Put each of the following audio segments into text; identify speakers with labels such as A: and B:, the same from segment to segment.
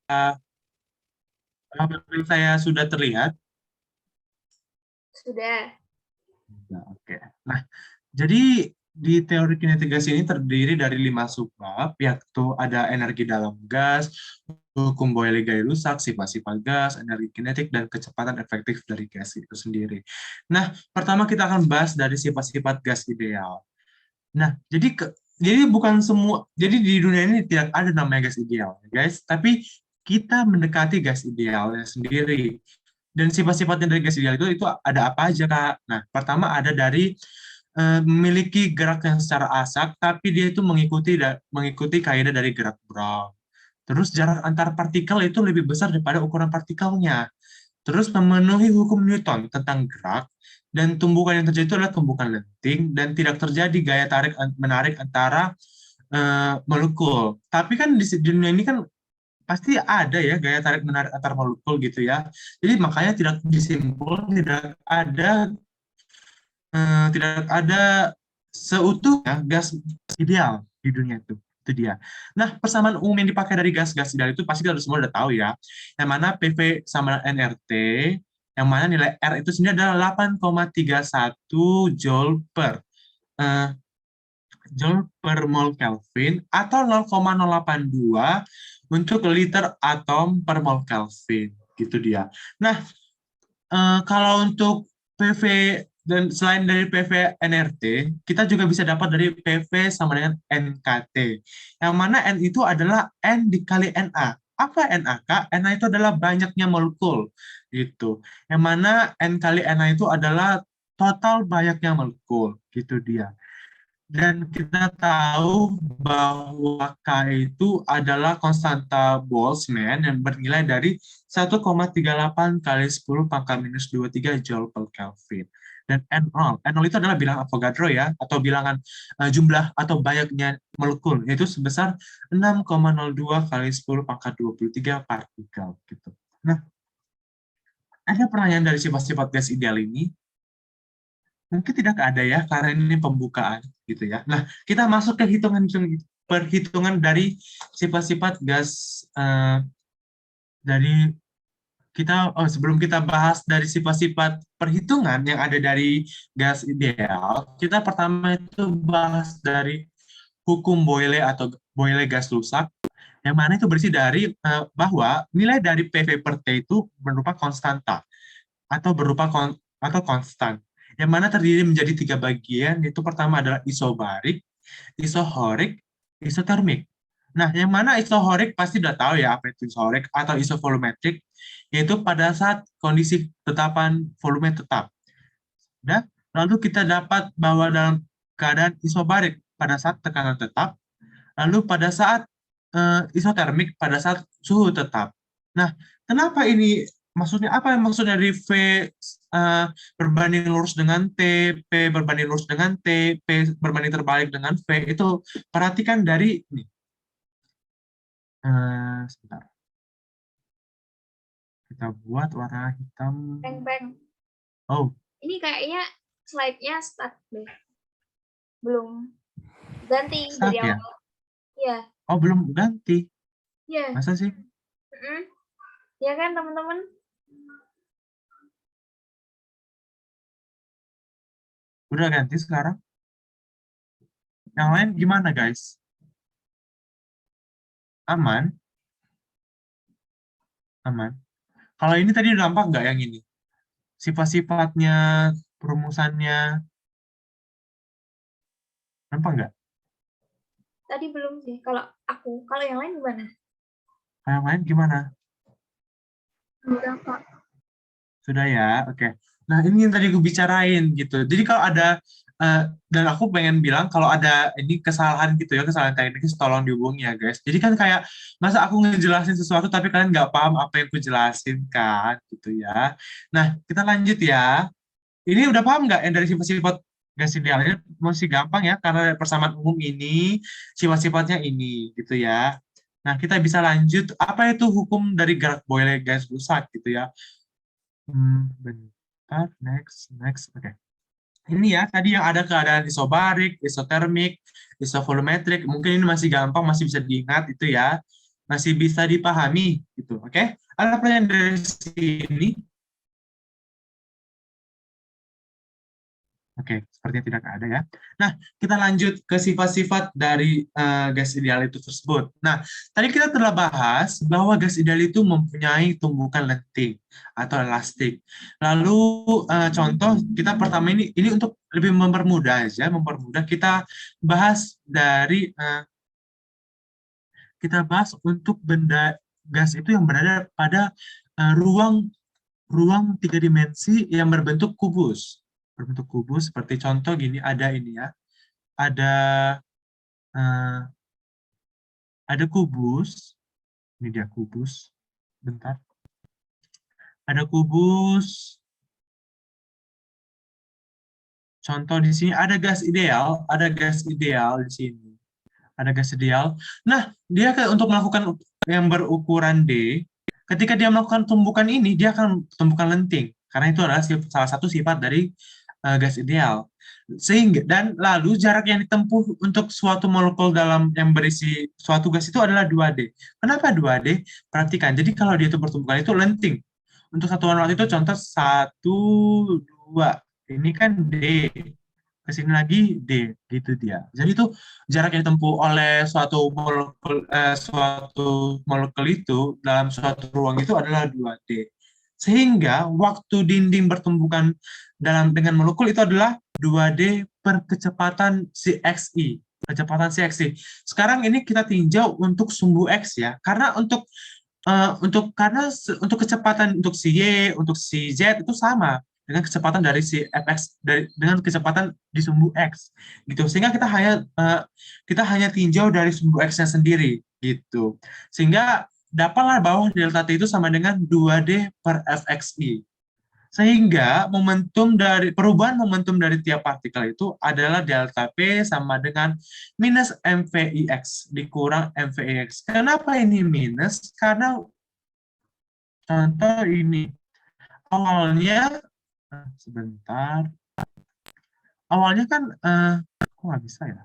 A: apakah saya sudah terlihat?
B: Sudah.
A: Nah, oke. Nah, jadi di teori kinetik gas ini terdiri dari 5 subbab, yaitu ada energi dalam gas, hukum Boyle-Gay-Lussac, sifat-sifat gas, energi kinetik, dan kecepatan efektif dari gas itu sendiri. Nah, pertama kita akan bahas dari sifat-sifat gas ideal. Nah, jadi bukan semua, jadi di dunia ini tidak ada namanya gas ideal, guys. Tapi kita mendekati gas idealnya sendiri. Dan sifat-sifatnya dari gas ideal itu ada apa aja, Kak? Nah, pertama ada dari memiliki gerak yang secara asak, tapi dia itu mengikuti kaidah dari gerak Brown. Terus jarak antar partikel itu lebih besar daripada ukuran partikelnya. Terus memenuhi hukum Newton tentang gerak, dan tumbukan yang terjadi itu adalah tumbukan lenting, dan tidak terjadi gaya tarik menarik antara molekul. Tapi kan di dunia ini kan pasti ada ya gaya tarik menarik antar molekul gitu ya. Jadi makanya tidak disimpul, tidak ada seutuhnya gas ideal di dunia itu dia. Nah, persamaan umum yang dipakai dari gas-gas ideal itu pasti kita semua udah tahu ya. Yang mana PV sama nRT, yang mana nilai R itu sendiri adalah 8,31 eh, Joule per mol Kelvin atau 0,082 untuk liter atom per mol Kelvin. Gitu dia. Nah, kalau untuk PV dan selain dari PV NRT, kita juga bisa dapat dari PV sama dengan NKT. Yang mana N itu adalah N dikali Na. Apa Na, Kak? Na itu adalah banyaknya molekul. Gitu. Yang mana N kali Na itu adalah total banyaknya molekul. Gitu dia. Dan kita tahu bahwa K itu adalah konstanta Boltzmann yang bernilai dari 1,38 kali 10 pangkat minus 23 Joule per Kelvin. Dan N0 itu adalah bilangan Avogadro ya, atau bilangan jumlah atau banyaknya molekul, yaitu sebesar 6,02 kali 10 pangkat 23 partikel. Gitu. Nah, ada pertanyaan dari sifat-sifat gas ideal ini? Mungkin tidak ada ya, karena ini pembukaan gitu ya. Nah, kita masuk ke perhitungan dari sifat-sifat gas dari sebelum kita bahas dari sifat-sifat perhitungan yang ada dari gas ideal, kita pertama itu bahas dari hukum Boyle atau Boyle-Gas-Lussac, yang mana itu berisi dari bahwa nilai dari PV per T itu berupa konstanta atau atau konstan, yang mana terdiri menjadi 3 bagian, yaitu pertama adalah isobarik, isohorik, isotermik. Nah, yang mana isohorik pasti udah tahu ya apa itu isohorik atau isovolumetrik, yaitu pada saat kondisi tetapan volume tetap. Nah, lalu kita dapat bahwa dalam keadaan isobarik pada saat tekanan tetap, lalu pada saat isotermik pada saat suhu tetap. Nah, kenapa ini maksudnya apa yang maksudnya dari V berbanding lurus dengan T, P berbanding lurus dengan T, P berbanding terbalik dengan V, itu perhatikan dari ini. Sebentar. Kita buat warna hitam.
B: Peng.
A: Oh.
B: Ini kayaknya slide-nya stuck deh. Belum ganti
A: Stuck
B: dari
A: ya?
B: awal. Iya.
A: Oh, belum ganti.
B: Iya.
A: Masa sih?
B: Ya kan, teman-teman?
A: Udah ganti sekarang? Yang lain gimana, guys? Aman? Aman. Kalau ini tadi udah nampak nggak yang ini? Sifat-sifatnya, perumusannya, nampak nggak?
B: Tadi belum sih. Kalau yang lain gimana?
A: Kalau yang lain gimana?
B: Udah, Pak.
A: Sudah ya, oke. Nah, ini yang tadi gue bicarain gitu. Jadi kalau ada, dan aku pengen bilang kalau ada ini kesalahan gitu ya, kesalahan teknis, tolong dihubungi ya guys. Jadi kan kayak, masa aku ngejelasin sesuatu tapi kalian nggak paham apa yang aku jelasin kan, gitu ya. Nah, kita lanjut ya. Ini udah paham nggak yang dari sifat-sifat gas ideal? Ini masih gampang ya, karena persamaan umum ini, sifat-sifatnya ini, gitu ya. Nah, kita bisa lanjut, apa itu hukum dari gerak Boyle-Gas-Lussac gitu ya. Bentar, next. Oke. Ini ya, tadi yang ada keadaan isobarik, isotermik, isovolumetrik, mungkin ini masih gampang, masih bisa diingat itu ya, masih bisa dipahami Oke, ada pertanyaan dari sini? Oke, sepertinya tidak ada ya. Nah, kita lanjut ke sifat-sifat dari gas ideal itu tersebut. Nah, tadi kita telah bahas bahwa gas ideal itu mempunyai tumbukan lentik atau elastik. Lalu contoh kita pertama ini untuk lebih mempermudah aja, mempermudah kita bahas dari kita bahas untuk benda gas itu yang berada pada ruang ruang tiga dimensi yang berbentuk kubus seperti contoh gini ada ini ya ada eh, ada kubus ini dia kubus bentar ada kubus contoh di sini ada gas ideal di sini ada gas ideal. Nah, dia untuk melakukan yang berukuran D, ketika dia melakukan tumbukan ini, dia akan tumbukan lenting. Karena itu adalah salah satu sifat dari gas ideal. Sehingga dan lalu jarak yang ditempuh untuk suatu molekul dalam yang berisi suatu gas itu adalah 2D. Kenapa 2D? Perhatikan. Jadi kalau dia itu bertumbukan itu lenting. Untuk satuan waktu itu contoh 1, 2. Ini kan D ke sini lagi D gitu dia. Jadi itu jarak yang ditempuh oleh suatu molekul itu dalam suatu ruang itu adalah 2D. Sehingga waktu dinding bertumbukan dengan molekul itu adalah 2D per kecepatan CXI. Kecepatan CXI. Sekarang ini kita tinjau untuk sumbu X ya. Karena untuk kecepatan untuk si Y, untuk si Z itu sama dengan kecepatan dari si fx dengan kecepatan di sumbu x gitu sehingga kita hanya tinjau dari sumbu x-nya sendiri gitu sehingga dapatlah bahwa delta t itu sama dengan 2D per fxi sehingga perubahan momentum dari tiap partikel itu adalah delta P sama dengan minus MVIX dikurang MVIX. Kenapa ini minus? Karena contoh ini awalnya sebentar. Awalnya kan kok nggak bisa ya?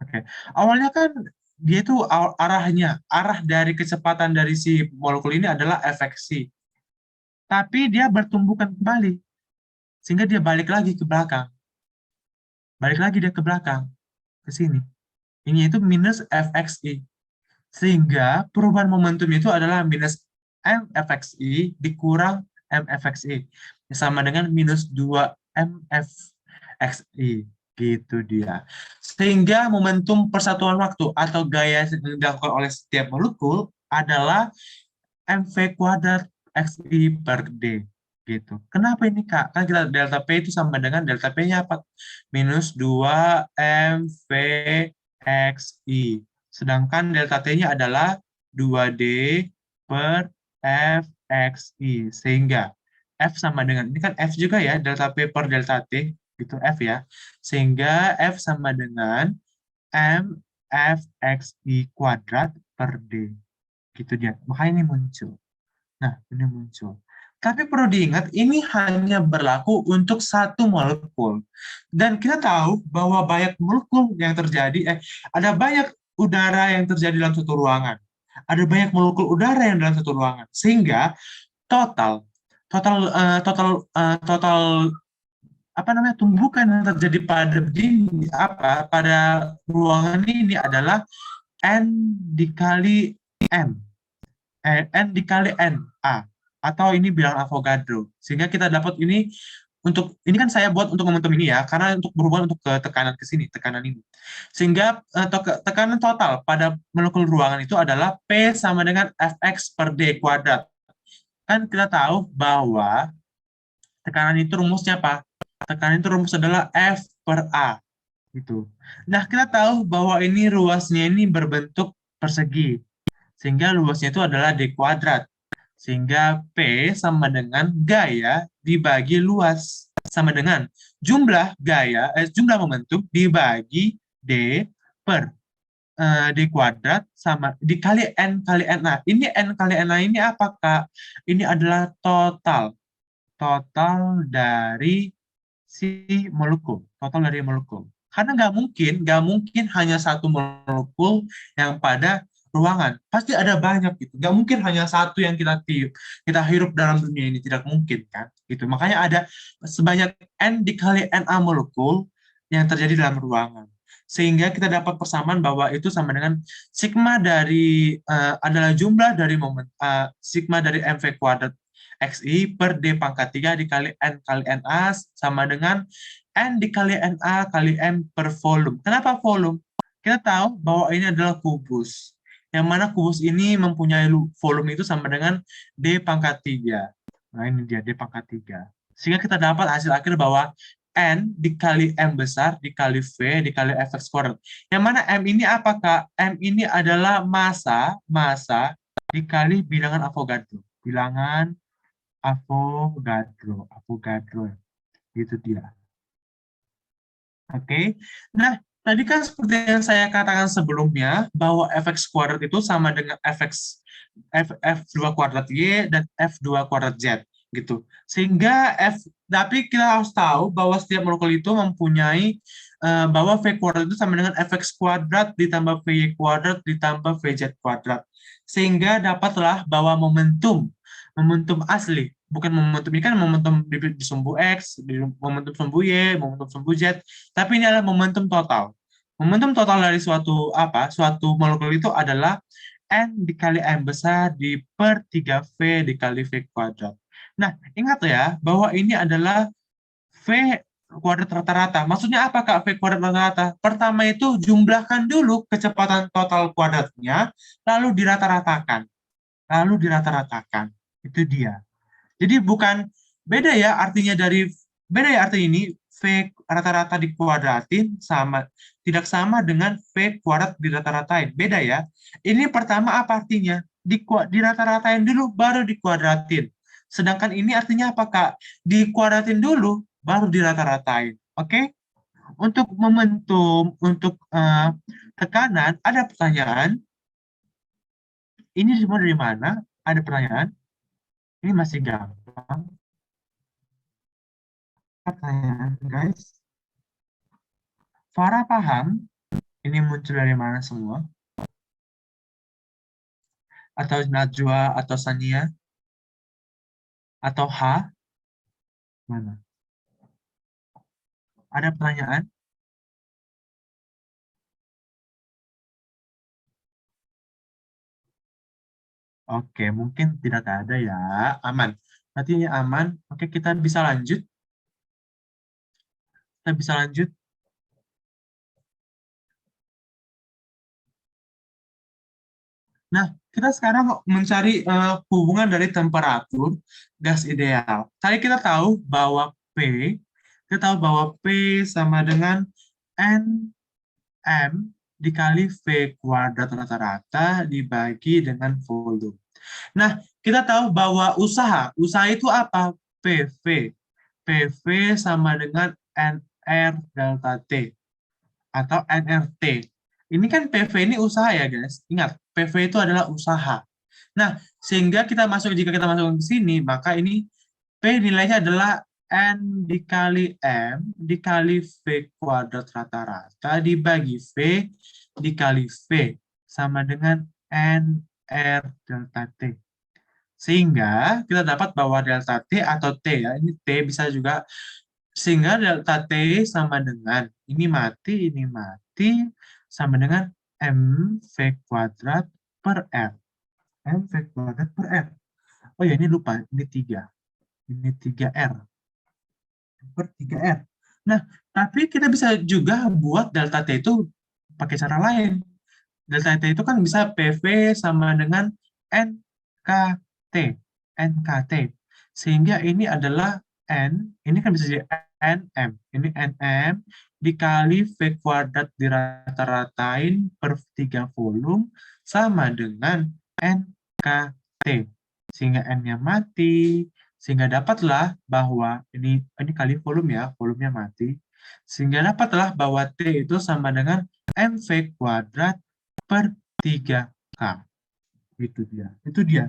A: Oke. Awalnya kan dia itu arah dari kecepatan dari si molekul ini adalah efeksi. Tapi dia bertumbukan kembali sehingga dia balik lagi ke belakang. Balik lagi dia ke belakang ke sini. Ini itu minus fxi. Sehingga perubahan momentum itu adalah minus mfxi dikurang mfxi. Sama dengan minus 2 mfxi. Gitu dia. Sehingga momentum persatuan waktu atau gaya yang dilakukan oleh setiap molekul adalah mv kuadrat xi per d. Gitu. Kenapa ini Kak? Kan kita delta P itu sama dengan delta P-nya apa? Minus 2 mv xi. Sedangkan delta T-nya adalah 2D per Fxi. Sehingga F sama dengan, ini kan F juga ya, delta P per delta T, gitu F ya. Sehingga F sama dengan MFXI kuadrat per D. Gitu dia. Makanya ini muncul. Nah, ini muncul. Tapi perlu diingat, ini hanya berlaku untuk satu molekul. Dan kita tahu bahwa banyak molekul yang terjadi, ada banyak udara yang terjadi dalam satu ruangan. Ada banyak molekul udara yang dalam satu ruangan. Sehingga total total eh, total eh, total apa namanya tumbukan yang terjadi pada ruangan ini adalah n dikali m n dikali n a atau ini bilang Avogadro sehingga kita dapat ini kan saya buat untuk momentum ini ya karena untuk berhubungan untuk ke tekanan ini sehingga tekanan total pada molekul ruangan itu adalah P sama dengan Fx per D kuadrat kan kita tahu bahwa tekanan itu rumusnya apa? Tekanan itu rumus adalah F per A. Gitu. Nah, kita tahu bahwa ini ruasnya ini berbentuk persegi. Sehingga luasnya itu adalah D kuadrat. Sehingga P sama dengan gaya dibagi luas. Sama dengan jumlah momentum dibagi D per D kuadrat sama dikali N kali NA. Ini N kali NA ini apa, Kak? Ini adalah total dari si total dari molekul. Karena nggak mungkin hanya satu molekul yang pada ruangan. Pasti ada banyak gitu. Nggak mungkin hanya satu yang kita hirup dalam dunia ini, tidak mungkin kan? Gitu. Makanya ada sebanyak N dikali NA molekul yang terjadi dalam ruangan. Sehingga kita dapat persamaan bahwa itu sama dengan sigma dari adalah jumlah dari sigma dari mv kuadrat xi per d pangkat 3 dikali n kali na sama dengan n dikali na kali m per volume. Kenapa volume? Kita tahu bahwa ini adalah kubus. Yang mana kubus ini mempunyai volume itu sama dengan d pangkat 3. Nah, ini dia d pangkat 3. Sehingga kita dapat hasil akhir bahwa N dikali M besar dikali V dikali Fx kuadrat. Yang mana M ini apakah? M ini adalah massa dikali bilangan Avogadro. Bilangan Avogadro. Gitu dia. Oke. Nah, tadi kan seperti yang saya katakan sebelumnya, bahwa Fx kuadrat itu sama dengan F2 kuadrat Y dan F2 kuadrat Z. Gitu. Sehingga tapi kita harus tahu bahwa setiap molekul itu mempunyai bahwa V kuadrat itu sama dengan Fx kuadrat ditambah Vy kuadrat ditambah Vz kuadrat. Sehingga dapatlah bahwa momentum asli, bukan momentum ini kan momentum di sumbu X, di momentum sumbu Y, momentum sumbu Z, tapi ini adalah momentum total. Momentum total dari suatu molekul itu adalah N dikali M besar di per 3V dikali V kuadrat. Nah, ingat ya, bahwa ini adalah V kuadrat rata-rata. Maksudnya apa, Kak, V kuadrat rata-rata? Pertama itu jumlahkan dulu kecepatan total kuadratnya, lalu dirata-ratakan. Itu dia. Jadi beda ya artinya ini V rata-rata dikuadratin tidak sama dengan V kuadrat dirata-ratain. Beda ya. Ini pertama apa artinya? Dirata-ratain dulu baru dikuadratin. Sedangkan ini artinya apa, Kak? Dikuadratin dulu baru dirata-ratain. Oke? Untuk momentum, untuk tekanan, ada pertanyaan. Ini semua dari mana? Ada pertanyaan? Ini masih gampang. Pertanyaan, guys. Farah paham? Ini muncul dari mana semua? Atau Najwa, atau Sania? Atau H? Mana? Ada pertanyaan? Oke, mungkin tidak ada ya. Aman. Berarti ini aman. Oke, kita bisa lanjut. Nah, kita sekarang mencari hubungan dari temperatur gas ideal. Tadi kita tahu bahwa P sama dengan Nm dikali V kuadrat rata-rata dibagi dengan volume. Nah, kita tahu bahwa usaha itu apa? PV. PV sama dengan NR delta T atau NRT. Ini kan PV ini usaha ya, guys. Ingat, PV itu adalah usaha. Nah, jika kita masuk ke sini, maka ini P nilainya adalah N dikali M dikali V kuadrat rata-rata dibagi V dikali V sama dengan NR delta T. Sehingga kita dapat bahwa delta T atau T ya, ini T bisa juga, sehingga delta T sama dengan, ini mati, sama dengan MV kuadrat per R. MV kuadrat per R. Oh ya, ini lupa, ini 3. Ini 3R. Per 3R. Nah, tapi kita bisa juga buat delta T itu pakai cara lain. Delta T itu kan bisa PV sama dengan NKT. Sehingga ini adalah N, ini kan bisa jadi NM. Ini NM dikali V kuadrat dirata-ratain per 3 volume sama dengan NKT. Sehingga N-nya mati, sehingga dapatlah bahwa ini kali volume ya, volumenya mati. Sehingga dapatlah bahwa T itu sama dengan MV kuadrat per 3K. Itu dia.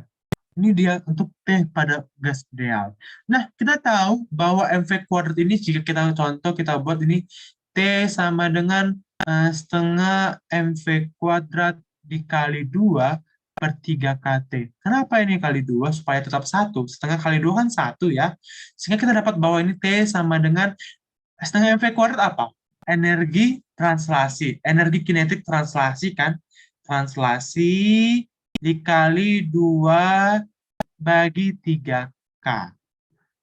A: Ini dia untuk T pada gas ideal. Nah, kita tahu bahwa MV kuadrat ini, jika kita buat ini, T sama dengan setengah MV kuadrat dikali 2 per 3 kT. Kenapa ini kali 2? Supaya tetap 1. Setengah kali 2 kan 1 ya. Sehingga kita dapat bahwa ini T sama dengan setengah MV kuadrat apa? Energi translasi. Energi kinetik translasi kan? Translasi dikali 2 bagi 3K.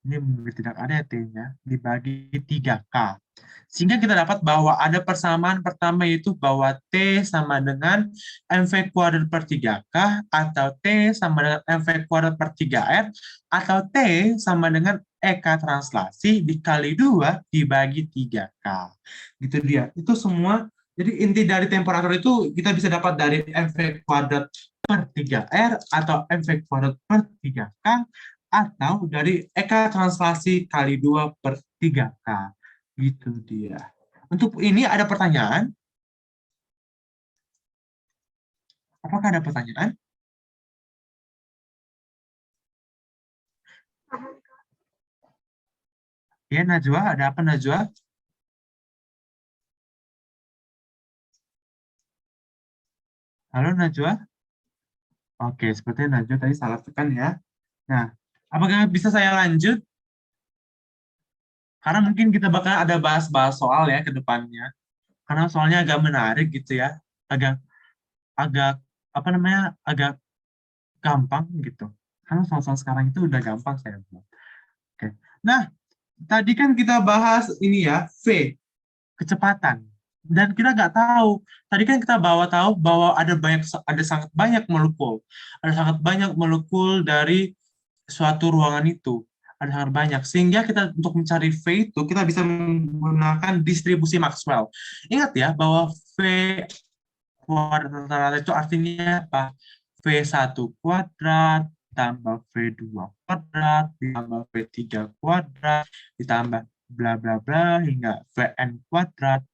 A: Ini tidak ada T-nya, dibagi 3K. Sehingga kita dapat bahwa ada persamaan pertama yaitu bahwa T sama dengan MV kuadrat per 3K atau T sama dengan MV kuadrat per 3R atau T sama dengan EK translasi dikali 2 dibagi 3K. Gitu dia. Itu semua. Jadi inti dari temperatur itu kita bisa dapat dari MV kuadrat per 3R atau MV kuadrat per 3K atau dari EK translasi kali 2 per 3K. Gitu dia. Untuk ini ada pertanyaan? Apakah ada pertanyaan?
B: Paham.
A: Ya, Najwa, ada apa Najwa? Halo Najwa? Oke, sepertinya Najwa tadi salah tekan ya. Nah, apakah bisa saya lanjut? Karena mungkin kita bakal ada bahas-bahas soal ya ke depannya. Karena soalnya agak menarik gitu ya. Agak agak apa namanya? Agak gampang gitu. Karena soal-soal sekarang itu udah gampang saya bilang. Oke. Nah, tadi kan kita bahas ini ya, V, kecepatan. Dan kita nggak tahu. Tadi kan kita tahu bahwa ada sangat banyak molekul. Ada sangat banyak molekul dari suatu ruangan itu. Ada sangat banyak. Sehingga kita untuk mencari V itu kita bisa menggunakan distribusi Maxwell. Ingat ya bahwa V kuadrat rata-rata itu artinya apa? V1 kuadrat ditambah V2 kuadrat ditambah V3 kuadrat ditambah bla bla bla hingga Vn kuadrat.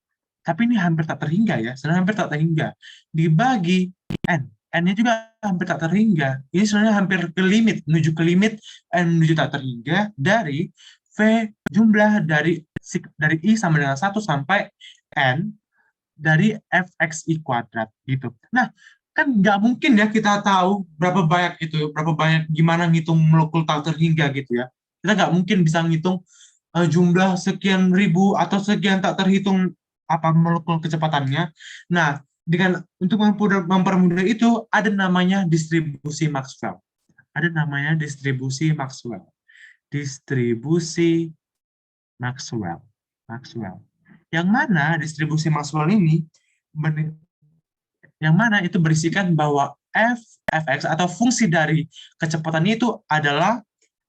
A: Tapi ini hampir tak terhingga ya, sebenarnya hampir tak terhingga. Dibagi N. N-nya juga hampir tak terhingga. Ini sebenarnya hampir ke limit, menuju ke limit N menuju tak terhingga dari V jumlah dari I sama dengan 1 sampai N dari fxi kuadrat gitu. Nah, kan nggak mungkin ya kita tahu berapa banyak itu, berapa banyak gimana ngitung molekul tak terhingga gitu ya. Kita nggak mungkin bisa ngitung jumlah sekian ribu atau sekian tak terhitung apa molekul kecepatannya. Nah, dengan untuk mempermudah itu ada namanya distribusi Maxwell. Ada namanya distribusi Maxwell. Distribusi Maxwell. Maxwell. Yang mana distribusi Maxwell ini yang mana itu berisikan bahwa fx atau fungsi dari kecepatan itu adalah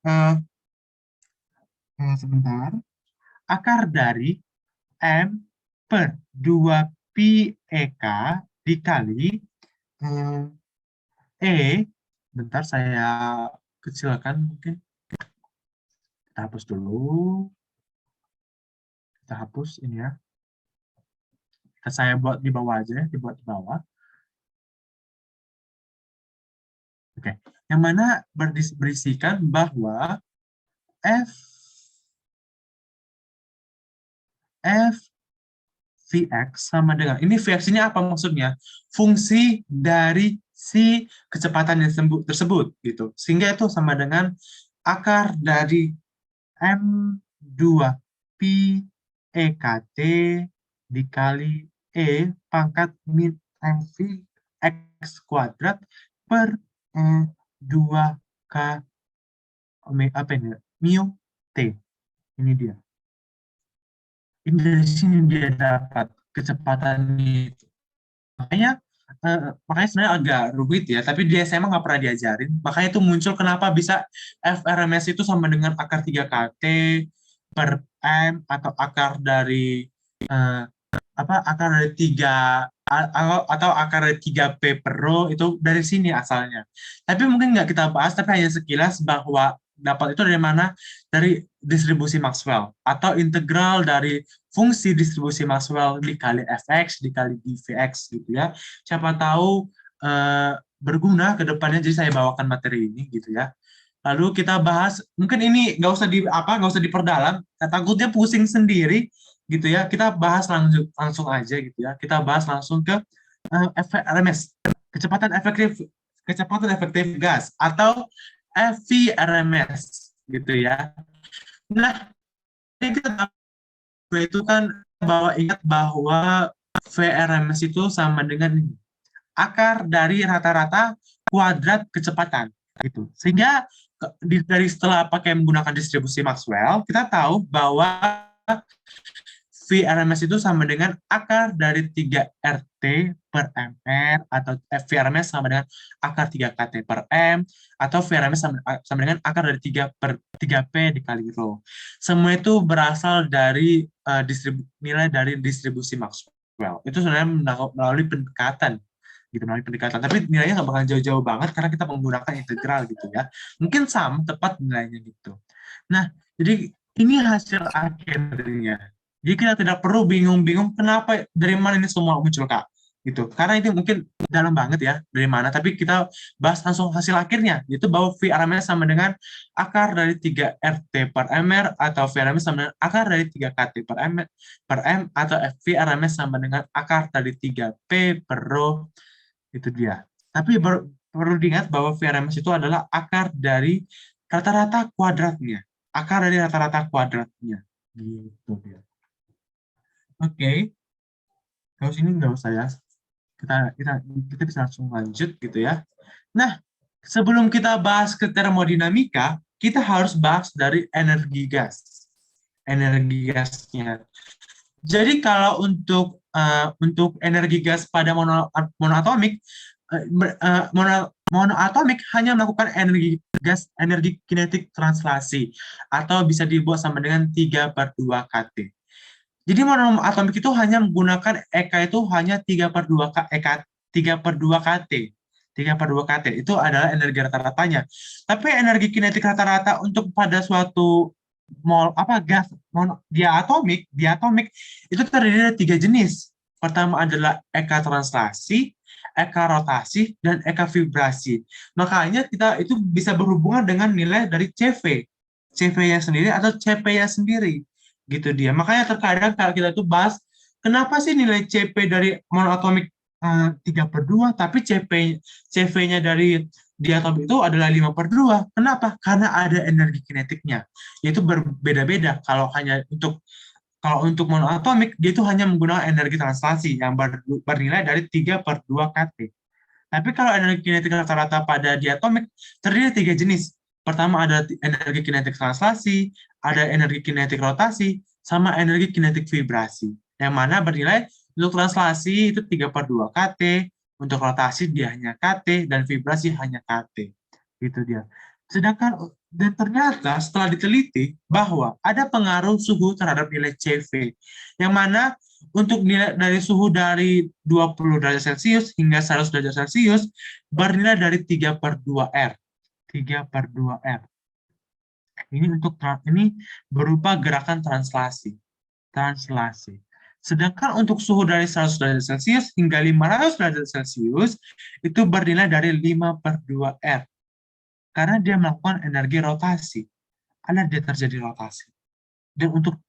A: eh, sebentar akar dari m per 2 pi ek dikali eh, e bentar saya kecilkan mungkin kita hapus dulu, kita hapus ini ya, saya buat di bawah aja, dibuat di bawah. Oke, yang mana berisikan bahwa f f Vx sama dengan, ini Vx ini apa maksudnya? Fungsi dari si kecepatan yang tersebut gitu. Sehingga itu sama dengan akar dari M2 pi EKT dikali E pangkat min MV X kuadrat per 2K apa ini? Mu T. Ini dia. Ini dari sini dia dapat kecepatan itu. Makanya sebenarnya agak rumit ya, tapi di SMA nggak pernah diajarin. Makanya itu muncul kenapa bisa FRMS itu sama dengan akar 3 kT per M atau akar dari eh, akar dari 3 atau akar dari 3P per rho itu dari sini asalnya. Tapi mungkin nggak kita bahas, tapi hanya sekilas bahwa dapat itu dari mana? Dari distribusi Maxwell atau integral dari fungsi distribusi Maxwell dikali fx dikali dvx gitu ya. Siapa tahu berguna ke depannya, jadi saya bawakan materi ini gitu ya. Lalu kita bahas, mungkin ini nggak usah diperdalam, takutnya pusing sendiri gitu ya. Kita bahas langsung aja gitu ya. Kita bahas langsung ke FRMS. kecepatan efektif gas atau FVRMS gitu ya. Nah, ini kita tahu itu kan bahwa ingat bahwa VRMS itu sama dengan akar dari rata-rata kuadrat kecepatan gitu. Sehingga dari setelah pakai menggunakan distribusi Maxwell, kita tahu bahwa VRMS itu sama dengan akar dari 3 RT per MR, atau VRMS sama dengan akar 3 KT per M, atau VRMS sama dengan akar dari 3 P dikali rho. Semua itu berasal dari nilai dari distribusi Maxwell. Itu sebenarnya melalui pendekatan gitu, melalui pendekatan. Tapi nilainya nggak bakal jauh-jauh banget karena kita menggunakan integral gitu ya. Mungkin sama tepat nilainya gitu. Nah, jadi ini hasil akhirnya. Jadi kita tidak perlu bingung-bingung kenapa, dari mana ini semua muncul, Kak. Gitu. Karena itu mungkin dalam banget ya, dari mana. Tapi kita bahas langsung hasil akhirnya, yaitu bahwa VRMS sama dengan akar dari 3 RT per MR, atau VRMS sama dengan akar dari 3 KT per M, atau VRMS sama dengan akar dari 3P per rho, itu dia. Tapi perlu diingat bahwa VRMS itu adalah akar dari rata-rata kuadratnya. Akar dari rata-rata kuadratnya. Gitu dia. Oke, kalau sini nggak usah ya. Kita bisa langsung lanjut gitu ya. Nah, sebelum kita bahas ke termodinamika, kita harus bahas dari energi gas. Energi gasnya. Jadi kalau untuk energi gas pada monoatomik, monoatomik hanya melakukan energi kinetik translasi, atau bisa dibuat sama dengan 3/2 KT. Jadi monoatomik itu hanya menggunakan EK itu hanya 3/2 EK, 3/2 KT. 3/2 KT itu adalah energi rata-ratanya. Tapi energi kinetik rata-rata untuk pada suatu gas diatomik itu terdiri dari 3 jenis. Pertama adalah EK translasi, EK rotasi, dan EK vibrasi. Makanya kita itu bisa berhubungan dengan nilai dari CV. CV-nya sendiri atau CP-nya sendiri. Gitu dia. Makanya terkadang kalau kita tuh bahas, kenapa sih nilai CP dari monoatomik 3/2, tapi CV-nya dari diatom itu adalah 5/2. Kenapa? Karena ada energi kinetiknya. Yaitu berbeda-beda. Kalau untuk monoatomik, dia itu hanya menggunakan energi translasi yang bernilai dari 3/2 KT. Tapi kalau energi kinetik rata-rata pada diatomik terdiri dari 3 jenis. Pertama ada energi kinetik translasi, ada energi kinetik rotasi, sama energi kinetik vibrasi. Yang mana bernilai untuk translasi itu 3/2 KT, untuk rotasi dia hanya KT, dan vibrasi hanya KT. Gitu dia. Dan ternyata setelah diteliti bahwa ada pengaruh suhu terhadap nilai CV, yang mana untuk nilai dari suhu dari 20 derajat Celcius hingga 100 derajat Celcius bernilai dari 3/2 R. 3/2 R. Ini berupa gerakan translasi. Translasi. Sedangkan untuk suhu dari 100 derajat Celcius hingga 500 derajat Celcius itu bernilai dari 5/2 R. Karena dia melakukan energi rotasi. Ada dia terjadi rotasi. Dan untuk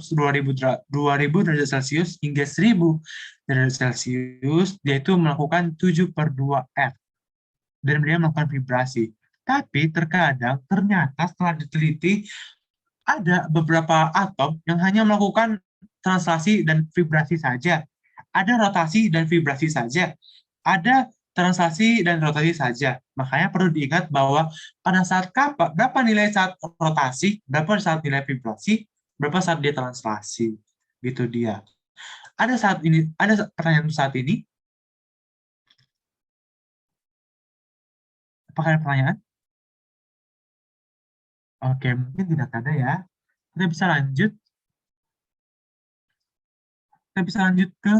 A: 2000 derajat Celcius hingga 1000 derajat Celcius, dia itu melakukan 7/2 R. Dan dia melakukan vibrasi. Tapi terkadang ternyata setelah diteliti, ada beberapa atom yang hanya melakukan translasi dan vibrasi saja. Ada rotasi dan vibrasi saja. Ada translasi dan rotasi saja. Makanya perlu diingat bahwa pada saat berapa nilai saat rotasi, berapa saat nilai vibrasi, berapa saat dia translasi. Gitu dia. Ada pertanyaan saat ini? Apakah ada pertanyaan? Oke, mungkin tidak ada ya. Kita bisa lanjut. Kita bisa lanjut ke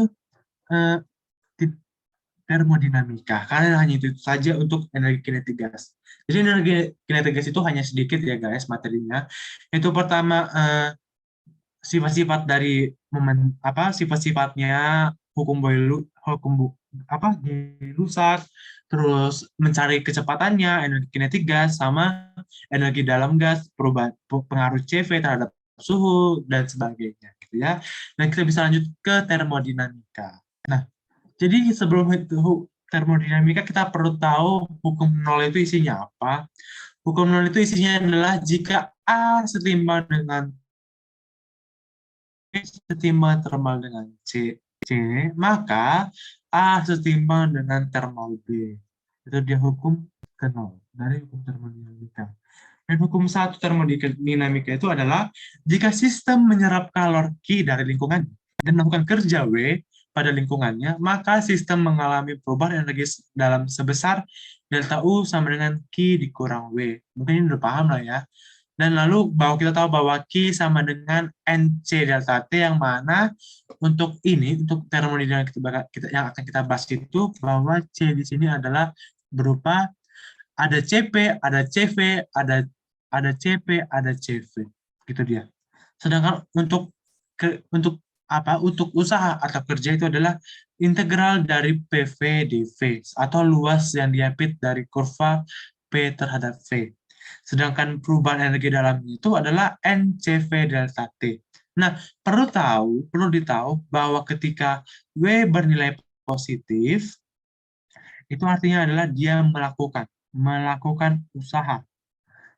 A: eh, termodinamika, karena hanya itu saja untuk energi kinetik gas. Jadi energi kinetik gas itu hanya sedikit ya guys materinya. Itu pertama sifat-sifat dari sifat-sifatnya hukum Boyle, Gay-Lussac, terus mencari kecepatannya, energi kinetik gas, sama energi dalam gas, perubahan pengaruh CV terhadap suhu dan sebagainya gitu ya. Dan kita bisa lanjut ke termodinamika. Nah, jadi sebelum itu termodinamika kita perlu tahu hukum nol itu isinya apa. Hukum nol itu isinya adalah jika A setimbang dengan B setimbang termal dengan C, maka A setimbang dengan termal B. Itu dia hukum ke nol dari hukum termodinamika. Dan hukum satu termodinamika itu adalah jika sistem menyerap kalor Q dari lingkungan dan melakukan kerja W pada lingkungannya, maka sistem mengalami perubahan energi dalam sebesar delta U sama dengan Q dikurang W. Mungkin ini udah paham lah ya. Dan lalu bahwa kita tahu bahwa Q sama dengan NC delta T yang mana untuk ini, untuk termodinamika yang akan kita bahas itu bahwa C di sini adalah berupa ada CP, ada CV, ada CP, ada CV. Gitu dia. Sedangkan untuk apa? Untuk usaha atau kerja itu adalah integral dari PV dV atau luas yang diapit dari kurva P terhadap V. Sedangkan perubahan energi dalamnya itu adalah NCV delta T. Nah, perlu ditahu bahwa ketika W bernilai positif, itu artinya adalah dia melakukan usaha.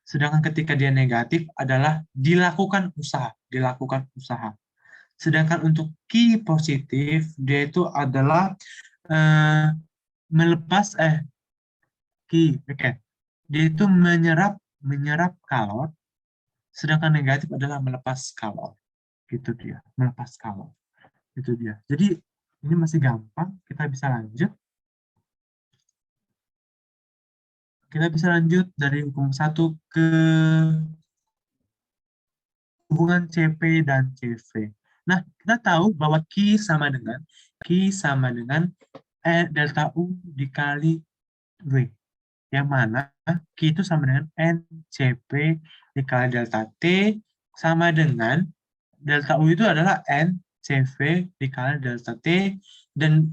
A: Sedangkan ketika dia negatif adalah dilakukan usaha. Sedangkan untuk Q positif, dia itu adalah eh, melepas Q, oke. Dia itu menyerap kalor, sedangkan negatif adalah melepas kalor. Gitu dia, melepas kalor. Itu dia. Jadi ini masih gampang, kita bisa lanjut. Kita bisa lanjut dari hukum 1 ke hubungan CP dan CV. Nah, kita tahu bahwa Q sama dengan delta U dikali W. Yang mana Q itu sama dengan NCP dikali delta T sama dengan delta U itu adalah NCV dikali delta T, dan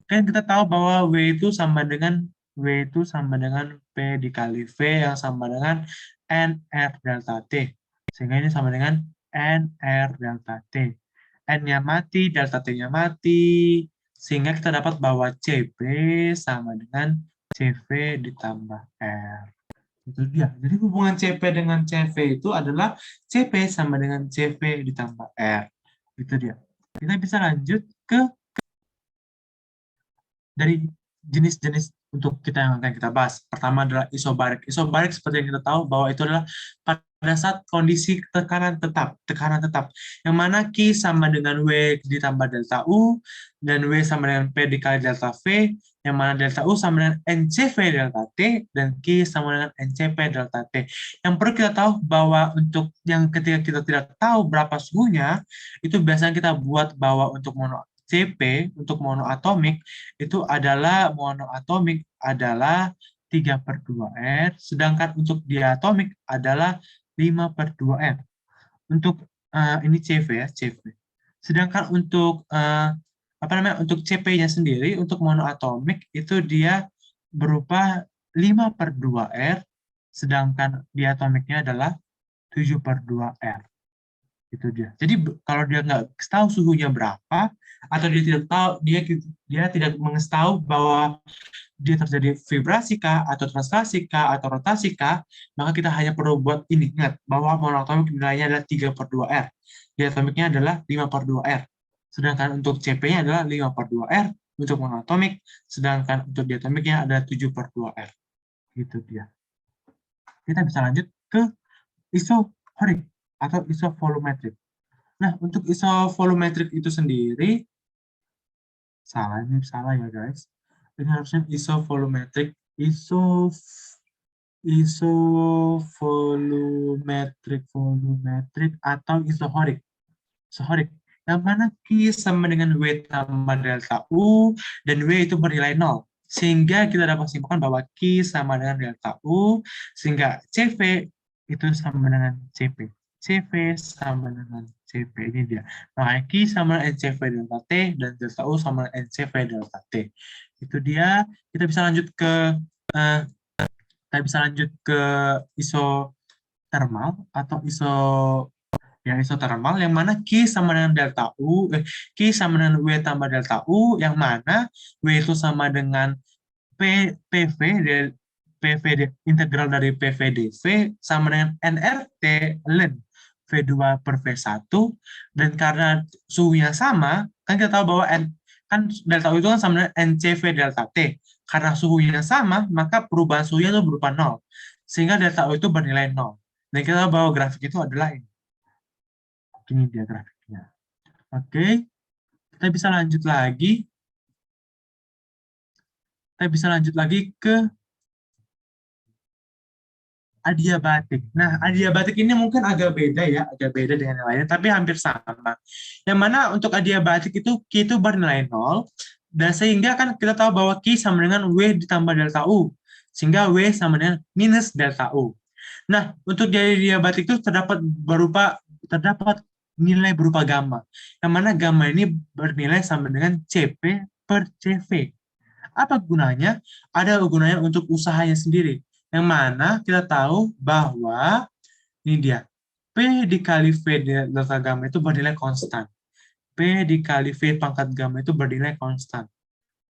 A: kan kita tahu bahwa W itu sama dengan P dikali V yang sama dengan NR delta T. Sehingga ini sama dengan NR delta T. N-nya mati, delta T-nya mati. Sehingga kita dapat bahwa CP sama dengan CV ditambah R. Itu dia. Jadi hubungan CP dengan CV itu adalah CP sama dengan CV ditambah R. Itu dia. Kita bisa lanjut ke dari jenis-jenis untuk kita yang akan kita bahas. Pertama adalah isobarik. Isobarik seperti yang kita tahu bahwa itu adalah pada saat kondisi tekanan tetap, yang mana Q sama dengan W ditambah delta U, dan W sama dengan P dikali delta V, yang mana delta U sama dengan NCV delta T, dan Q sama dengan NCP delta T. Yang perlu kita tahu bahwa untuk yang ketika kita tidak tahu berapa suhunya, itu biasanya kita buat bahwa untuk CP, untuk monoatomik, itu adalah 3/2R, sedangkan untuk diatomik adalah 5/2R. Untuk ini CV ya, CV. Sedangkan untuk untuk CP-nya sendiri, untuk monoatomik itu dia berupa 5/2R, sedangkan diatomiknya adalah 7/2R. Itu dia. Jadi kalau dia nggak tahu suhunya berapa, atau dia tidak tahu, dia tidak mengetahui bahwa dia terjadi vibrasi kah, atau translasi kah, atau rotasi kah, maka kita hanya perlu buat ini, ingat bahwa monoatomik nilainya adalah 3/2R, diatomiknya adalah 5/2R, sedangkan untuk CP-nya adalah 5/2R untuk monoatomik, sedangkan untuk diatomiknya adalah 7/2R. Gitu dia. Kita bisa lanjut ke isohorik atau isovolumetrik. Nah, untuk isovolumetrik itu sendiri, salah ya guys. Ini harusnya volumetric atau isohorik. Isohorik. Yang mana Q sama dengan W tambah delta U, dan W itu bernilai 0. Sehingga kita dapat simpulkan bahwa Q sama dengan delta U, sehingga CV itu sama dengan CP. CV sama dengan CP, ini dia. Makanya Q sama dengan NCV delta T, dan delta U sama dengan NCV delta T. Itu dia. Kita bisa lanjut ke isotermal atau yang isotermal, yang mana Q sama dengan delta U, Q sama dengan W tambah delta U, yang mana W itu sama dengan PV, integral dari PV dV sama dengan nRT ln V2 per V1, dan karena suhunya sama, kan kita tahu bahwa kan delta U itu kan sama dengan NCV delta T. Karena suhunya sama, maka perubahan suhunya itu berupa 0. Sehingga delta U itu bernilai 0. Dan kita tahu bahwa grafik itu adalah ini. Ini dia grafiknya. Oke, kita bisa lanjut lagi. Kita bisa lanjut lagi ke adiabatik. Nah, adiabatik ini mungkin agak beda ya, agak beda dengan yang lainnya, tapi hampir sama. Yang mana untuk adiabatik itu Q itu bernilai 0, dan sehingga kan kita tahu bahwa Q sama dengan W ditambah delta U, sehingga W sama dengan minus delta U. Nah, untuk dari adiabatik itu terdapat nilai berupa gamma, yang mana gamma ini bernilai sama dengan CP per CV. Apa gunanya? Ada gunanya untuk usahanya sendiri. Yang mana kita tahu bahwa ini dia, P dikali V delta gamma itu bernilai konstan. P dikali V pangkat gamma itu bernilai konstan.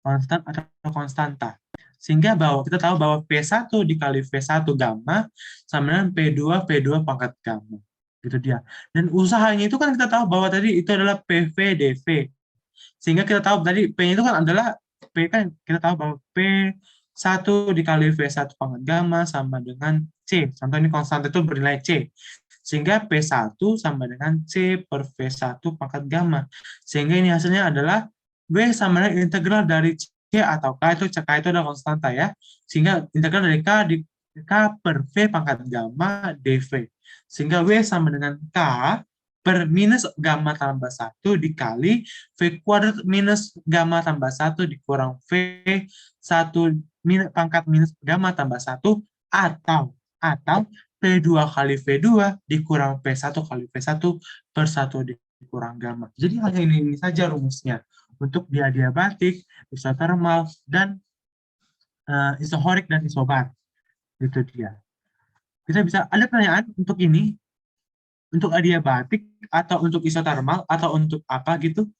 A: Konstan atau konstanta. Sehingga bahwa kita tahu bahwa P1 dikali V1 gamma sama dengan P2 V2 pangkat gamma. Gitu dia. Dan usahanya itu kan kita tahu bahwa tadi itu adalah PV dV. Sehingga kita tahu tadi P itu kan adalah P, kan kita tahu bahwa P1 dikali V1 pangkat gamma sama dengan C. Contoh ini konstan itu bernilai C. Sehingga P1 sama dengan C per V1 pangkat gamma. Sehingga ini hasilnya adalah W sama dengan integral dari C atau K itu adalah konstanta ya. Sehingga integral dari K per V pangkat gamma dV. Sehingga W sama dengan K per minus gamma tambah 1 dikali V kuadrat minus gamma tambah 1 dikurang V1 pangkat minus gamma tambah 1 atau P2 kali V2 dikurang P1 kali V1 per 1 dikurang gamma. Jadi hanya ini saja rumusnya untuk diadiabatik, isotermal, dan isohorik dan isobar. Itu dia. Kita bisa, ada pertanyaan untuk ini? Untuk adiabatik atau untuk isotermal atau untuk apa gitu?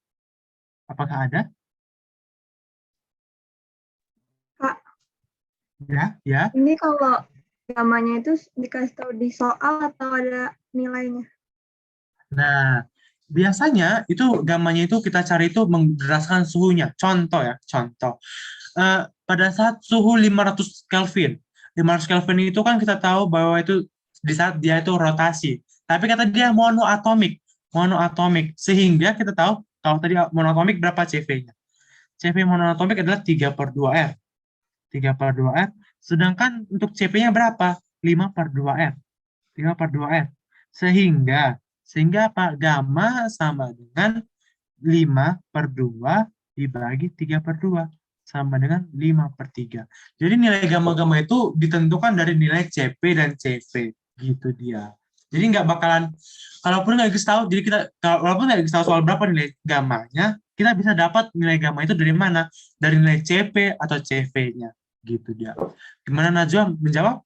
A: Apakah ada?
B: Kak,
A: Ya, ya.
B: ini kalau gamanya itu dikasih tahu di soal atau ada nilainya?
A: Nah, biasanya itu gamanya itu kita cari itu berdasarkan suhunya. Contoh ya, contoh. Pada saat suhu 500 Kelvin. 500 Kelvin itu kan kita tahu bahwa itu di saat dia itu rotasi. Tapi kata dia monoatomik. Monoatomik. Sehingga kita tahu kalau tadi monoatomik berapa CV-nya. CV monoatomik adalah 3 per 2R. 3 per 2R. Sedangkan untuk CV-nya berapa? 5 per 2R. 5 per 2R. Sehingga apa? Gamma sama dengan 5 per 2 dibagi 3 per 2 sama dengan 5 per 3. Jadi nilai gamma-gamma itu ditentukan dari nilai CP dan CV. Gitu dia. Jadi nggak bakalan, kalaupun nggak dikasih tahu, jadi walaupun nggak dikasih tahu soal berapa nilai gammanya, kita bisa dapat nilai gamma itu dari mana? Dari nilai CP atau CV-nya. Gitu dia. Gimana Najwa menjawab?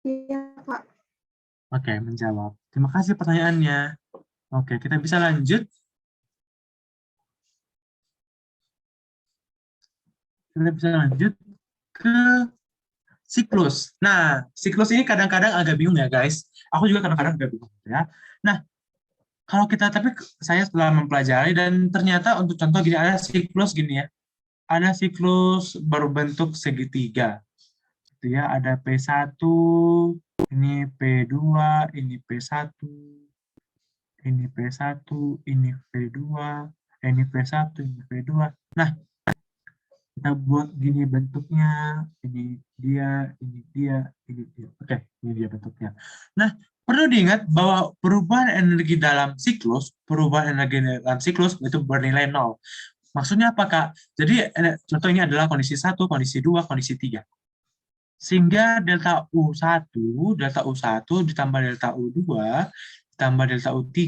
B: Iya, Kak.
A: Oke, menjawab. Terima kasih pertanyaannya. Oke, kita bisa lanjut. Kita bisa lanjut ke siklus. Nah, siklus ini kadang-kadang agak bingung ya, guys. Aku juga kadang-kadang agak bingung ya. Nah, kalau kita, tapi saya setelah mempelajari dan ternyata untuk contoh gini, ada siklus gini ya. Ada siklus berbentuk segitiga. Gitu ya, ada P1, ini P2, ini P1, ini P1, ini P2, ini P1, ini P2. Nah, kita buat gini bentuknya, ini dia, ini dia, ini dia. Oke, ini dia bentuknya. Nah, perlu diingat bahwa perubahan energi dalam siklus itu bernilai 0. Maksudnya apa, Kak? Jadi, contoh ini adalah kondisi 1, kondisi 2, kondisi 3. Sehingga delta U1 ditambah delta U2 ditambah delta U3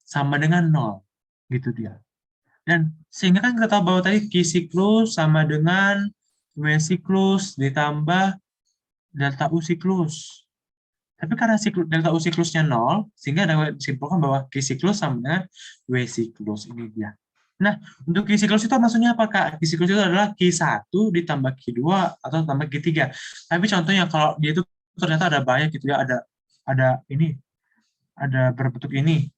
A: sama dengan 0. Gitu dia. Dan sehingga kan kita tahu bahwa tadi Q siklus sama dengan W siklus ditambah delta U siklus. Tapi karena delta U siklusnya 0, sehingga dapat disimpulkan bahwa Q siklus sama dengan W siklus. Ini dia. Nah, untuk Q siklus itu maksudnya apa, Kak? Q siklus itu adalah Q1 ditambah Q2 atau tambah Q3. Tapi contohnya kalau dia itu ternyata ada banyak gitu ya, ada berbentuk ini.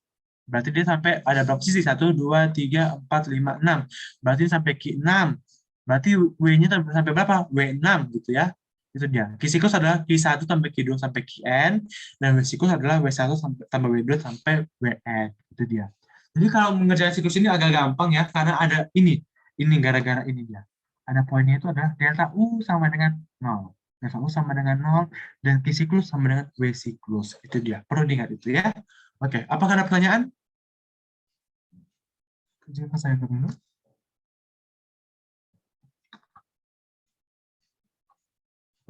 A: Berarti dia sampai ada berapa sisi? 1, 2, 3, 4, 5, 6. Berarti sampai Q6. Berarti W-nya sampai berapa? W6 gitu ya. Itu dia. Q-siklus adalah Q1 tambah Q2 sampai Qn, dan W-siklus adalah W1 tambah W2 sampai Wn. Itu dia. Jadi kalau mengerjakan siklus ini agak gampang ya, karena ada ini. Ini gara-gara ini dia. Ada poinnya itu adalah delta U sama dengan 0. Delta U sama dengan 0, dan Q-siklus sama dengan W-siklus. Itu dia. Perlu diingat itu ya. Oke, apakah ada pertanyaan? Kerjakan saya dulu.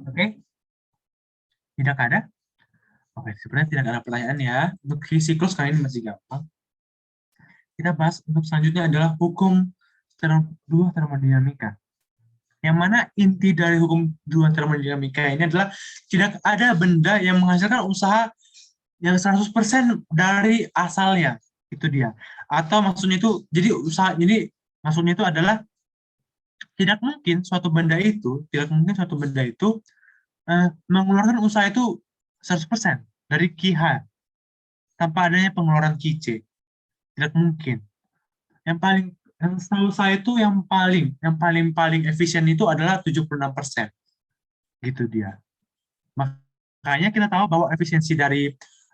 A: Oke, tidak ada? Oke, sebenarnya tidak ada pertanyaan ya. Untuk siklus kali ini masih gampang. Kita bahas untuk selanjutnya adalah hukum dua termodinamika. Yang mana inti dari hukum dua termodinamika ini adalah tidak ada benda yang menghasilkan usaha yang 100% dari asalnya. Itu dia. Atau maksudnya itu, jadi maksudnya itu adalah tidak mungkin suatu benda itu mengeluarkan usaha itu 100% dari QH tanpa adanya pengeluaran QC. Tidak mungkin. Yang setahu saya itu yang paling efisien itu adalah 76%. Gitu dia. Makanya kita tahu bahwa efisiensi dari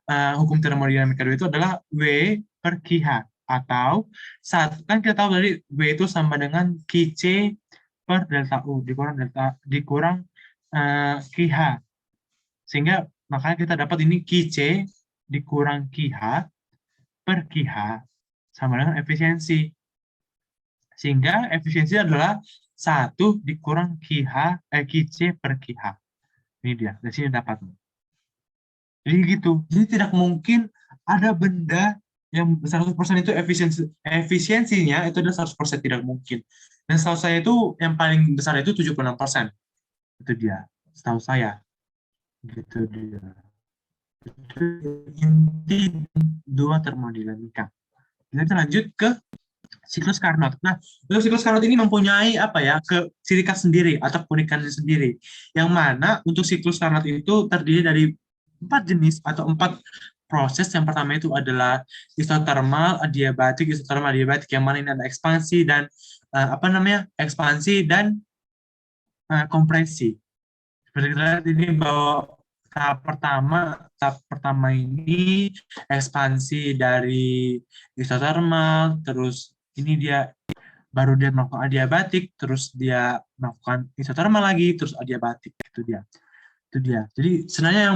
A: hukum termodinamika itu adalah W per QH, atau kan kita tahu dari W itu sama dengan QC per delta U dikurang QH. Sehingga makanya kita dapat ini QC dikurang QH per QH sama dengan efisiensi. Sehingga efisiensi adalah 1 dikurang QC per QH. Ini dia, dari sini dapat. Jadi gitu. Jadi tidak mungkin ada benda yang 100% itu efisiensinya itu adalah 100%, tidak mungkin. Dan setahu saya itu yang paling besar itu 76%. Itu dia, setahu saya. Gitu dia. Itu inti dua termodinamika. Kita lanjut ke siklus Carnot. Nah, untuk siklus Carnot ini mempunyai ciri khas sendiri atau keunikannya sendiri. Yang mana untuk siklus Carnot itu terdiri dari 4 jenis atau 4 proses. Yang pertama itu adalah isothermal, adiabatik, yang mana ini ada ekspansi dan kompresi. Seperti kita lihat ini bahwa tahap pertama ini ekspansi dari isothermal, terus ini baru dia melakukan adiabatik, terus dia melakukan isothermal lagi, terus adiabatik. Itu dia. Jadi sebenarnya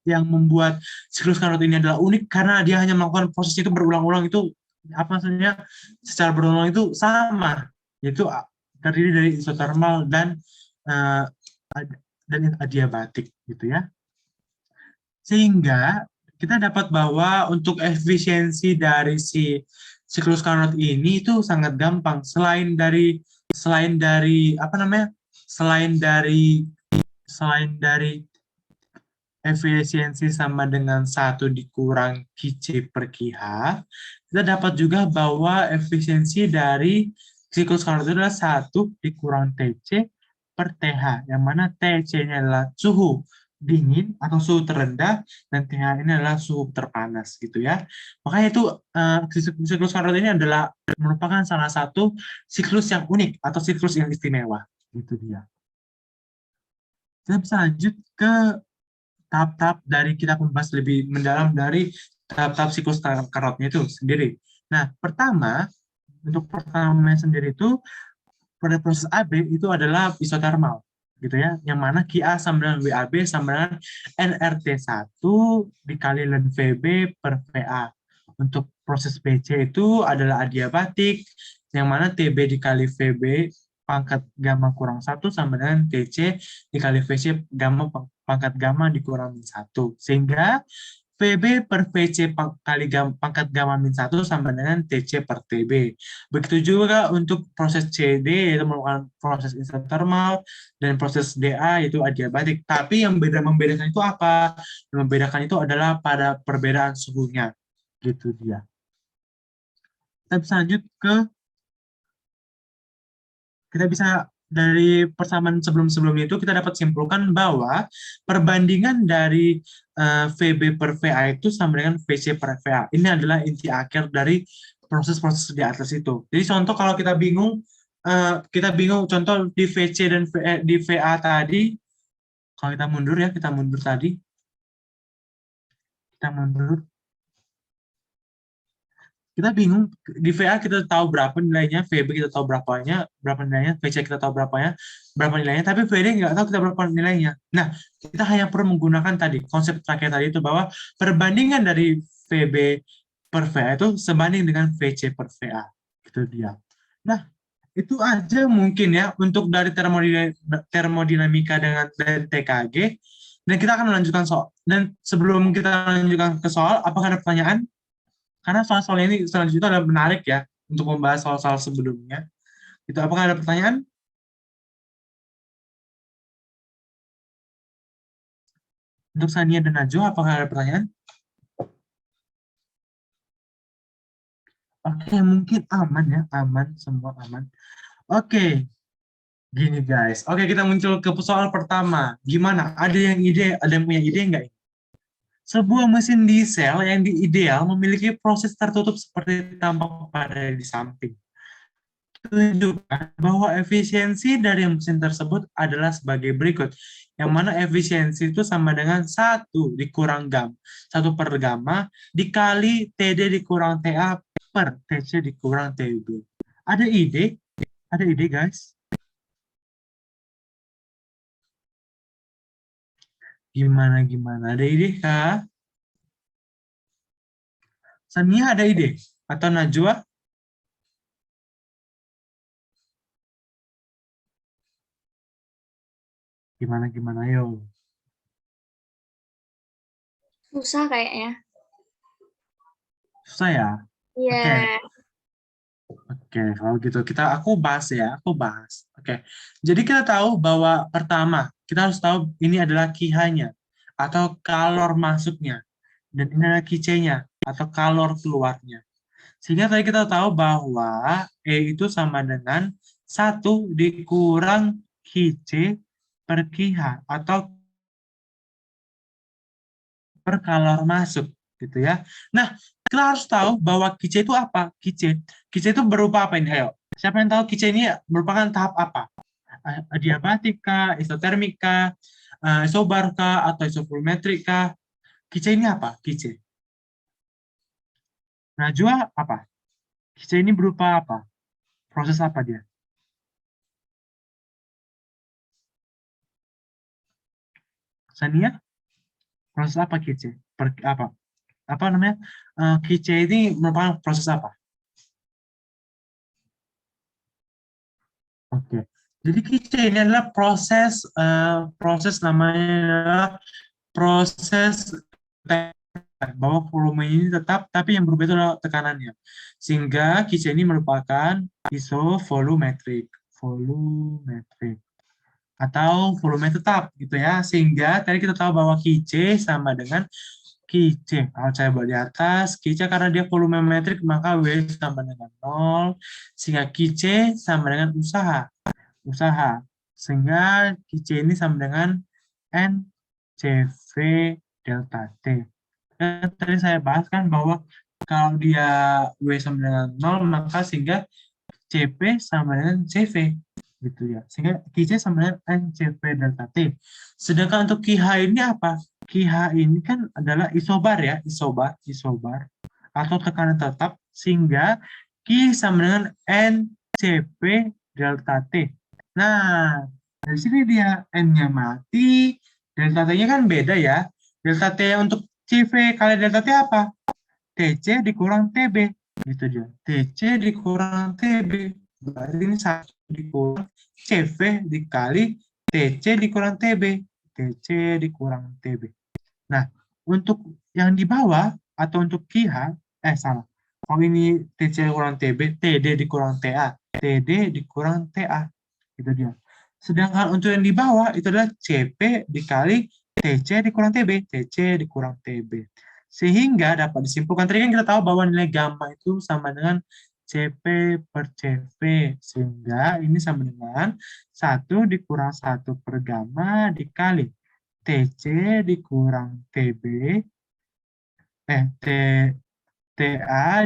A: yang membuat siklus Carnot ini adalah unik karena dia hanya melakukan proses itu berulang-ulang, itu secara berulang itu sama, yaitu terdiri dari isothermal dan adiabatik gitu ya. Sehingga kita dapat bahwa untuk efisiensi dari si siklus Carnot ini itu sangat gampang. Selain dari efisiensi sama dengan 1 dikurang QC per QH, kita dapat juga bahwa efisiensi dari siklus Carnot itu adalah 1 dikurang TC per TH, yang mana TC-nya adalah suhu dingin atau suhu terendah, dan TH ini adalah suhu terpanas gitu ya. Makanya itu siklus Carnot ini adalah merupakan salah satu siklus yang unik atau siklus yang istimewa. Gitu dia. Kita bisa lanjut ke tahap-tahap dari kita membahas lebih mendalam dari tahap-tahap siklus Carnotnya itu sendiri. Nah, untuk pertama sendiri itu pada proses AB itu adalah isothermal gitu ya, yang mana Ka sama dengan WAB sama dengan nRT1 dikali ln VB per VA. Untuk proses BC itu adalah adiabatik, yang mana TB dikali VB pangkat gamma kurang 1 sama dengan TC dikali VC gamma pangkat gamma dikurang 1. Sehingga VB per VC pangkat gamma min 1 sama dengan TC per TB. Begitu juga untuk proses CD, yaitu merupakan proses isothermal, dan proses DA, yaitu adiabatik. Tapi yang membedakan itu apa? Yang membedakan itu adalah pada perbedaan suhunya. Gitu dia. Kita bisa lanjut ke, kita bisa dari persamaan sebelum-sebelumnya itu kita dapat simpulkan bahwa perbandingan dari VB per VA itu sama dengan VC per VA. Ini adalah inti akhir dari proses-proses di atas itu. Jadi contoh kalau kita bingung contoh di VC dan di VA tadi, kalau kita mundur ya, kita mundur tadi, kita mundur. Kita bingung, di VA kita tahu berapa nilainya, VB kita tahu berapa nilainya, VC kita tahu berapa nilainya, tapi VD nggak tahu kita berapa nilainya. Nah, kita hanya perlu menggunakan tadi, konsep terakhir tadi itu bahwa perbandingan dari VB per VA itu sebanding dengan VC per VA. Itu dia. Nah, itu aja mungkin ya untuk dari termodinamika dari TKG. Dan kita akan melanjutkan soal. Dan sebelum kita lanjutkan ke soal, apakah ada pertanyaan? Karena soal-soal ini selanjutnya adalah menarik ya untuk membahas soal-soal sebelumnya. Itu apakah ada pertanyaan? Untuk Sania dan Najwa, apakah ada pertanyaan? Oke, mungkin aman ya, aman, semua aman. Oke, gini guys. Oke, kita muncul ke soal pertama. Gimana? Ada yang punya ide nggak? Sebuah mesin diesel yang ideal memiliki proses tertutup seperti tampak pada di samping. Tunjukkan bahwa efisiensi dari mesin tersebut adalah sebagai berikut. Yang mana efisiensi itu sama dengan 1 dikurang gamma, 1 per gamma, dikali TD dikurang TA per TC dikurang TB. Ada ide? Ada ide, guys? Gimana? Ada ide, Kak? Sania ada ide? Atau Najwa? Gimana, yo?
B: Susah kayaknya.
A: Susah ya?
B: Iya.
A: Oke. Oke, kalau gitu aku bahas. Oke. Jadi kita tahu bahwa pertama, kita harus tahu ini adalah KIH-nya atau kalor masuknya, dan ini adalah QC-nya atau kalor keluarnya. Sehingga tadi kita tahu bahwa E itu sama dengan 1 dikurang QC per QH atau per kalor masuk gitu ya. Nah, kita harus tahu bahwa QC itu apa? QC itu berupa apa ini? Ayo, siapa yang tahu QC ini merupakan tahap apa? Adiabatik kah, isotermik kah, isobar kah, atau isovolumetrik kah? QC ini apa? QC. Najwa apa? QC ini berupa apa? Proses apa dia? Sania? Proses apa QC? Apa? Apa namanya? QC ini merupakan proses apa? Oke. Jadi QC ini adalah proses namanya adalah proses bahwa volume ini tetap, tapi yang berbeda adalah tekanannya. Sehingga QC ini merupakan isovolumetrik, atau volume tetap gitu ya. Sehingga tadi kita tahu bahwa QC sama dengan QC. Kalau saya buat di atas, QC karena dia volumemetrik maka W sama dengan 0, sehingga QC sama dengan usaha. Sehingga QC ini sama dengan NCV delta T. Dan tadi saya bahas kan bahwa kalau dia W sama dengan 0, maka sehingga CP sama dengan CV. Gitu ya. Sehingga QC sama dengan NCV delta T. Sedangkan untuk QH ini apa? QH ini kan adalah isobar ya, isobar atau tekanan tetap, sehingga Q sama dengan NCP delta T. Nah, dari sini dia N-nya mati, delta T-nya kan beda ya. Delta T untuk CV kali delta T apa? TC dikurang TB. Gitu dia. TC dikurang TB. Berarti ini 1 dikurang CV dikali TC dikurang TB. TC dikurang TB. Nah, untuk yang di bawah atau untuk QH, salah. Kalau ini TC kurang TB, TD dikurang TA, TD dikurang TA. Itu dia. Sedangkan untuk yang di bawah itu adalah CP dikali TC dikurang TB, TC dikurang TB. Sehingga dapat disimpulkan, tadi kan kita tahu bahwa nilai gamma itu sama dengan CP per CV. Sehingga ini sama dengan 1 dikurang 1 per gamma dikali TC dikurang TB, T, TA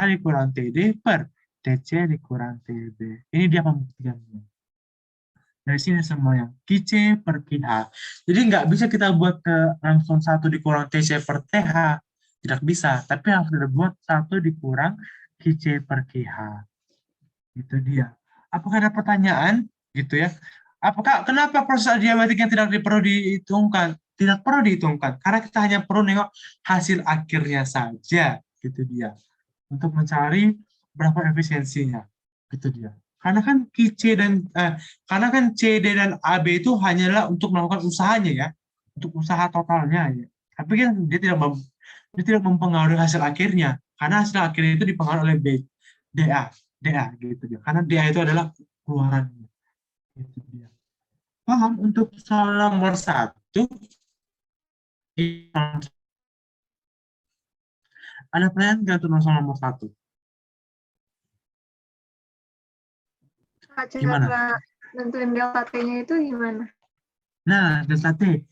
A: dikurang TD per TC dikurang TB. Ini dia pembuktiannya. Dari sini semuanya, QC per QH. Jadi nggak bisa kita buat langsung 1 dikurang TC per TH. Tidak bisa, tapi harus kita buat 1 dikurang QC per QH. Itu dia. Apakah ada pertanyaan? Gitu ya. Kenapa proses adiabatik yang tidak perlu dihitungkan? Tidak perlu dihitungkan, karena kita hanya perlu nengok hasil akhirnya saja. Gitu dia. Untuk mencari berapa efisiensinya. Gitu dia. Karena kan karena kan CD dan AB itu hanyalah untuk melakukan usahanya ya, untuk usaha totalnya ya. Tapi kan dia tidak mempengaruhi hasil akhirnya, karena hasil akhirnya itu dipengaruhi oleh DA gitu dia. Karena DA itu adalah keluarannya. Gitu dia. Paham? Untuk soal nomor 1 ada pertanyaan nggak untuk soal nomor 1? Gimana?
B: Cara nentuin delta T-nya itu gimana?
A: Nah, delta T.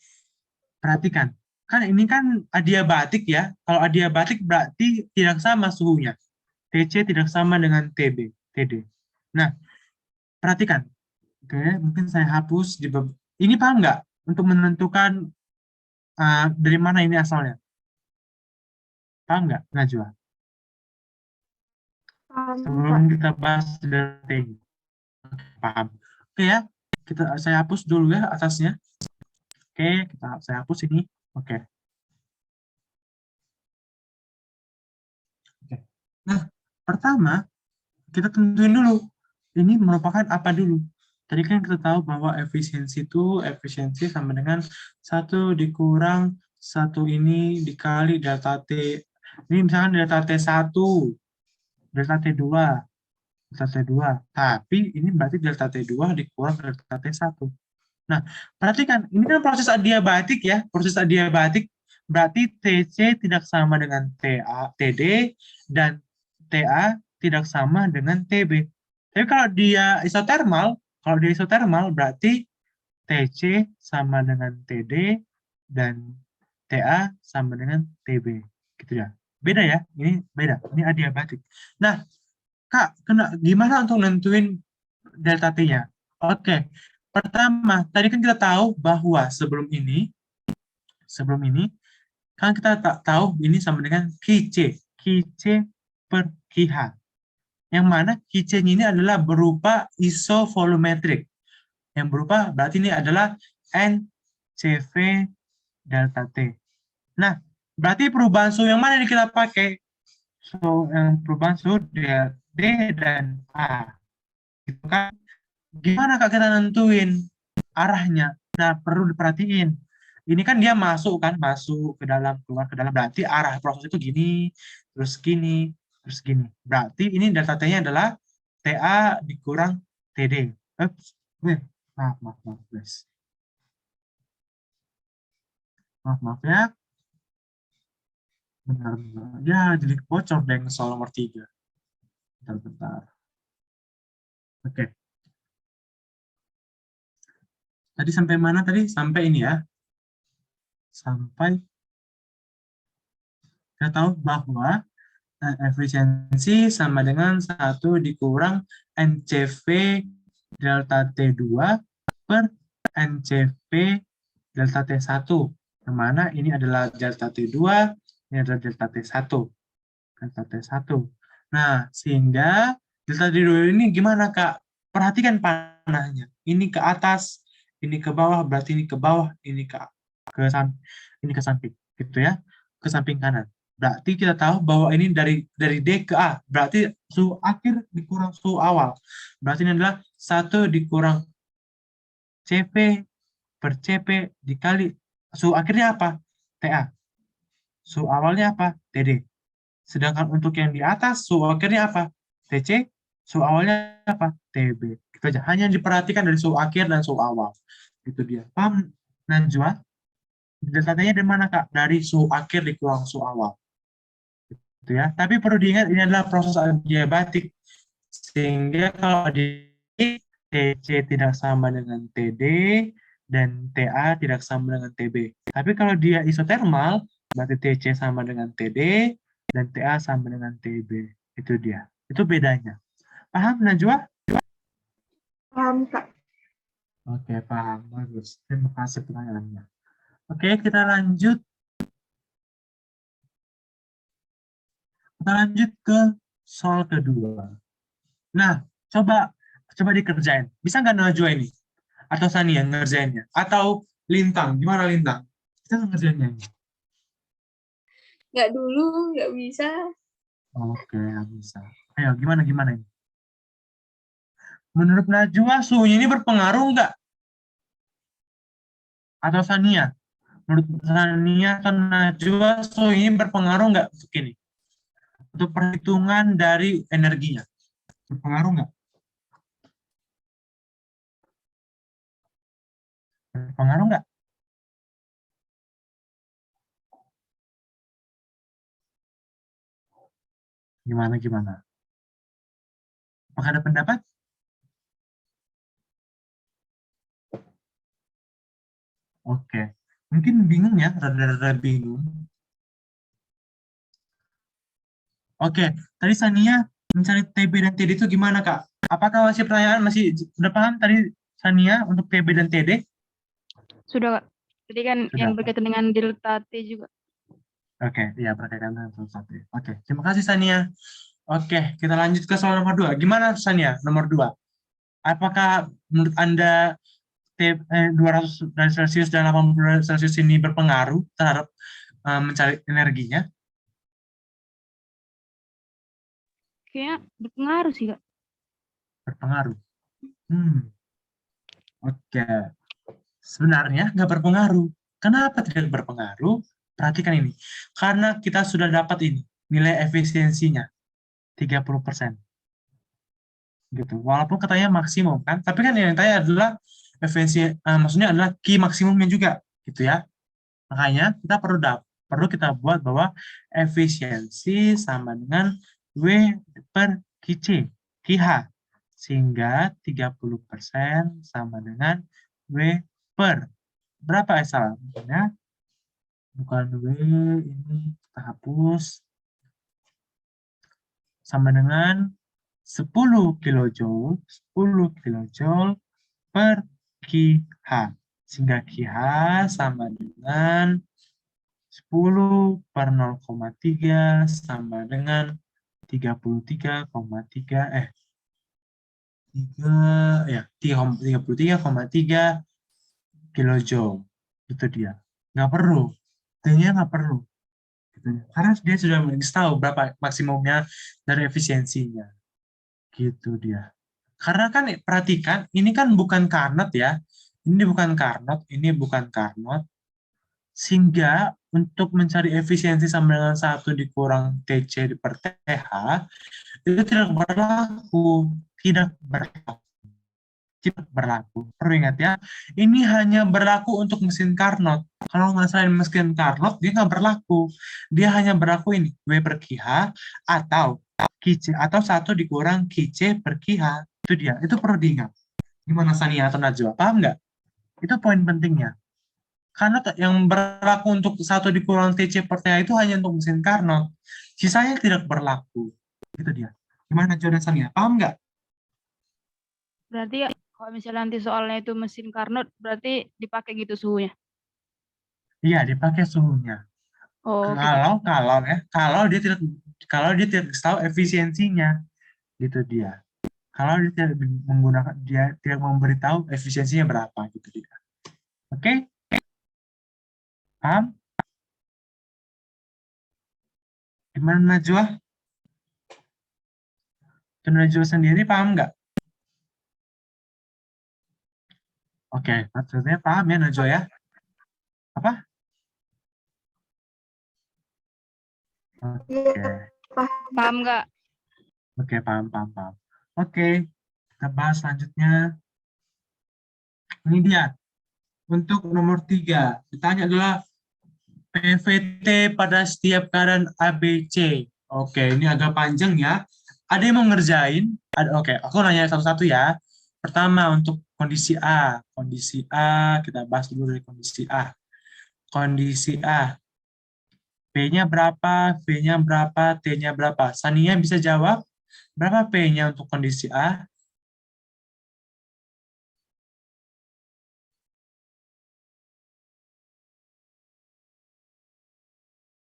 A: Perhatikan. Kan ini kan adiabatik ya. Kalau adiabatik berarti tidak sama suhunya. TC tidak sama dengan TD. Nah, perhatikan. Oke, mungkin saya hapus ini paham nggak untuk menentukan dari mana ini asalnya? Paham nggak, Najwa? Sebelum kita bahas delta T. Paham. Oke ya, saya hapus dulu ya atasnya. Oke, saya hapus ini. Oke. Nah, pertama kita tentuin dulu ini merupakan apa dulu. Tadi kan kita tahu bahwa efisiensi sama dengan 1 dikurang 1 ini dikali delta T. Ini misalkan delta T1, delta T2, delta T2. Tapi ini berarti delta T2 dikurang delta T1. Nah, perhatikan, ini kan proses adiabatik ya. Proses adiabatik berarti TC tidak sama dengan TD, dan TA tidak sama dengan TB. Tapi kalau dia isotermal berarti TC sama dengan TD dan TA sama dengan TB. Gitu ya. Beda ya, ini beda. Ini adiabatik. Nah, Kak, gimana untuk nentuin delta T-nya? Oke, pertama, tadi kan kita tahu bahwa sebelum ini kan kita tahu ini sama dengan QC per QH. Yang mana QC-nya ini adalah berupa isovolumetric. Yang berupa berarti ini adalah NCV delta T. Nah, berarti perubahan suhu yang mana yang kita pakai? Yang perubahan suhu D dan A. Gitu kan? Gimana Kak kita nentuin arahnya? Nah, perlu diperhatiin. Ini kan dia masuk ke dalam, keluar ke dalam. Berarti arah proses itu gini, terus gini, terus gini. Berarti ini delta T-nya adalah TA dikurang TD. Maaf, guys. Maaf ya. Benar. Ya, jadi bocor deh soal nomor 3. Bentar. Oke. Tadi sampai mana tadi? Sampai ini ya. Sampai kita tahu bahwa efisiensi sama dengan 1 dikurang NCV delta T2 per NCV delta T1. Yang mana ini adalah delta T2, ini adalah delta T1. Delta T1. Nah, sehingga delta T2 ini gimana, Kak? Perhatikan panahnya. Ini ke atas, ini ke bawah, berarti ini ke bawah, ini ke samping. Gitu ya. Ke samping kanan. Berarti kita tahu bahwa ini dari D ke A. Berarti suhu akhir dikurang suhu awal. Berarti ini adalah 1 dikurang CP per CP dikali suhu akhirnya apa? TA. Suhu awalnya apa? TD. Sedangkan untuk yang di atas, suhu akhirnya apa? TC. Suhu awalnya apa? TB. Gitu aja. Hanya diperhatikan dari suhu akhir dan suhu awal. Itu dia. Paham, Najwa? Datanya dari mana, Kak? Dari suhu akhir dikurang suhu awal. Gitu ya. Tapi perlu diingat, ini adalah proses adiabatik. Sehingga kalau di TC tidak sama dengan TD, dan TA tidak sama dengan TB. Tapi kalau dia isotermal, berarti TC sama dengan TD, dan TA sama dengan TB. Itu dia. Itu bedanya. Paham, Najwa?
B: Paham, Kak.
A: Oke, paham. Bagus. Terima kasih pertanyaannya. Oke, kita lanjut. Kita lanjut ke soal kedua. Nah, coba coba dikerjain. Bisa nggak Najwa ini? Atau Sani yang ngerjainnya? Atau Lintang? Gimana Lintang? Kita ngerjainnya ini.
C: Nggak dulu, nggak bisa.
A: Oke, bisa. Ayo, gimana ini? Menurut Najwa, suhunya ini berpengaruh nggak? Atau Sania? Menurut Sania atau Najwa, suhu ini berpengaruh nggak untuk ini? Untuk perhitungan dari energinya. Berpengaruh nggak? Berpengaruh nggak? Gimana? Apakah ada pendapat? Oke. Mungkin bingung ya, rada-rada bingung. Oke, tadi Sania mencari TB dan TD itu gimana, Kak? Apakah masih pertanyaan masih udah paham tadi Sania untuk TB dan TD?
D: Sudah, Kak. Jadi kan
A: Sudah.
D: yang berkaitan dengan delta T juga.
A: Oke, ya berkaitan dengan satu. Oke, terima kasih Sania. Oke, kita lanjut ke soal nomor 2. Gimana Sania, nomor 2? Apakah menurut Anda 200 derajat Celcius dan 80 derajat Celcius ini berpengaruh terhadap mencari energinya?
D: Kayaknya berpengaruh sih, Kak.
A: Berpengaruh. Oke. Sebenarnya nggak berpengaruh. Kenapa tidak berpengaruh? Perhatikan ini. Karena kita sudah dapat ini, nilai efisiensinya 30%. Gitu. Walaupun katanya maksimum kan, tapi kan yang tanya adalah maksudnya adalah key maksimumnya juga, gitu ya. Makanya kita perlu kita buat bahwa efisiensi sama dengan W per QC, QH. Sehingga 30% sama dengan W per berapa salah? Bukan W, ini kita hapus. Sama dengan 10 kilojoule per QH. Sehingga QH sama dengan 10 per 0,3 sama dengan 33,3 kilojoule. Itu dia. Nggak perlu. T-nya nggak perlu. Karena dia sudah tahu berapa maksimumnya dari efisiensinya. Gitu dia. Karena kan perhatikan, ini kan bukan Carnot ya. Ini bukan Carnot. Sehingga untuk mencari efisiensi sama dengan 1 dikurang TC per TH, itu tidak berlaku. Tidak berlaku. Perlu ingat ya, ini hanya berlaku untuk mesin Carnot. Kalau nggak salah mesin Carnot, dia nggak berlaku. Dia hanya berlaku ini, W per QH atau QC, atau 1 dikurang QC per QH. Itu dia, itu perlu diingat. Gimana Sania atau Najwa? Paham nggak? Itu poin pentingnya. Karena yang berlaku untuk 1 dikurang TC per TH itu hanya untuk mesin Carnot. Sisanya tidak berlaku. Itu dia. Gimana Najwa dan Sania? Paham nggak?
D: Berarti ya, kalau misalnya nanti soalnya itu mesin Carnot, berarti dipakai gitu suhunya.
A: Iya, dipakai suhunya.
D: Oh, oke, Kak.
A: Kalau dia tidak tahu efisiensinya, gitu dia. Kalau dia tidak menggunakan, dia tidak memberitahu efisiensinya berapa, gitu dia. Oke? Paham? Gimana Najwa? Itu Najwa sendiri paham nggak? Oke, maksudnya paham ya Najwa ya? Apa?
B: Iya,
A: Oke,
B: paham.
D: Paham nggak?
A: oke, paham, paham, paham. Oke, kita bahas selanjutnya. Ini dia. Untuk nomor 3, ditanya adalah PVT pada setiap keadaan ABC. Oke, ini agak panjang ya. Ada yang mau ngerjain? Oke, aku nanya satu-satu ya. Pertama, untuk kondisi A. Kondisi A, kita bahas dulu dari kondisi A. Kondisi A. P-nya berapa, V-nya berapa, T-nya berapa? Sania bisa jawab? Berapa P-nya untuk kondisi A?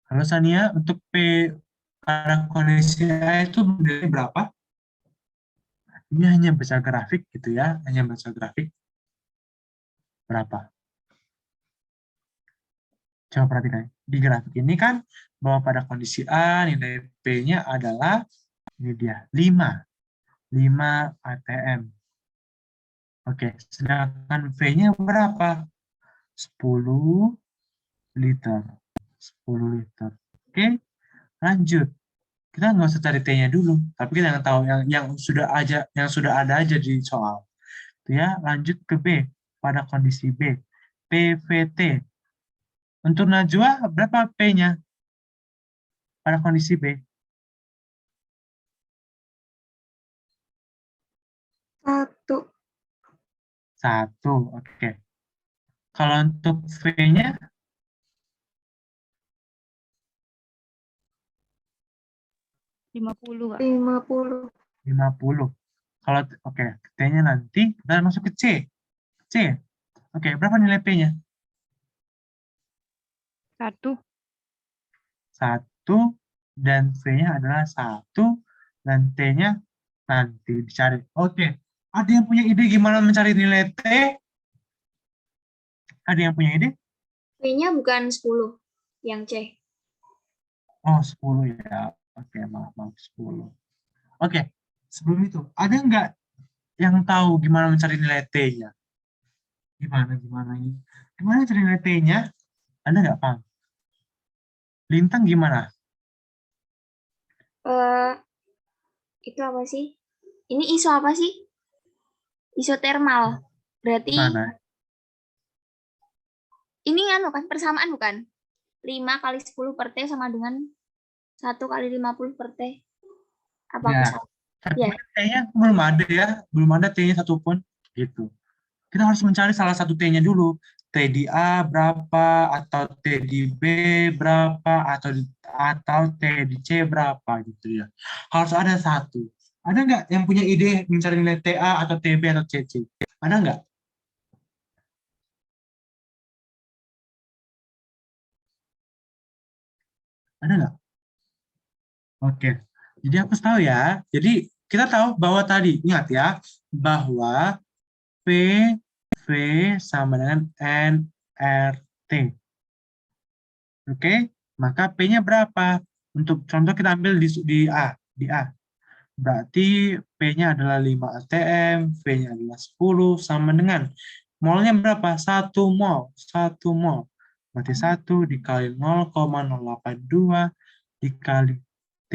A: Halo Sania, untuk P pada kondisi A itu modelnya berapa? Ini hanya baca grafik gitu ya, hanya baca grafik. Berapa? Coba perhatikan. Di grafik ini kan, bahwa pada kondisi A, nilai P-nya adalah, ini dia, 5. 5 ATM. Oke, sedangkan V-nya berapa? 10 liter. 10 liter. Oke, lanjut. Kita nggak usah cari T-nya dulu, tapi kita yang tahu yang sudah ada aja di soal. Ya, lanjut ke B. Pada kondisi B, PVT. Untuk Najwa berapa P-nya pada kondisi B?
B: 1.
A: 1. Oke. Kalau untuk V-nya
D: 50 Kak.
B: 50.
A: 50. Kalau oke, T-nya nanti kita masuk ke C. C. Oke, berapa nilai P-nya?
D: 1.
A: 1 dan V-nya adalah 1 dan T-nya nanti dicari. Oke. Ada yang punya ide gimana mencari nilai T? Ada yang punya ide?
C: P-nya bukan 10, yang C.
A: Oh, 10 ya. Oke, maaf, 10. Oke, sebelum itu, ada nggak yang tahu gimana mencari nilai T-nya? Gimana ini? Gimana cari nilai T-nya? Ada nggak, Pang? Lintang gimana?
C: Eh, itu apa sih? Ini iso apa sih? Isotermal. Berarti
A: Gimana?
C: ini kan persamaan bukan? 5 kali 10 per T sama dengan 1 kali 50 per T. Apa aku
A: Ya,
C: salah?
A: tapi
C: Ya.
A: T-nya belum ada ya. Belum ada T-nya satupun. Gitu. Kita harus mencari salah satu T-nya dulu. T di A berapa, atau T di B berapa, atau T di C berapa gitu ya. Harus ada satu. Ada nggak yang punya ide mencari nilai TA atau TB atau CC? Ada nggak? Ada nggak? Oke. Jadi aku tahu ya. Jadi kita tahu bahwa tadi, ingat ya, bahwa P, V sama dengan NRT. Oke, maka P-nya berapa? Untuk contoh kita ambil di A. Di A. Berarti P-nya adalah 5 atm, V-nya adalah 10, sama dengan molnya berapa? 1 mol. 1 mol. Berarti 1 dikali 0,082 dikali T.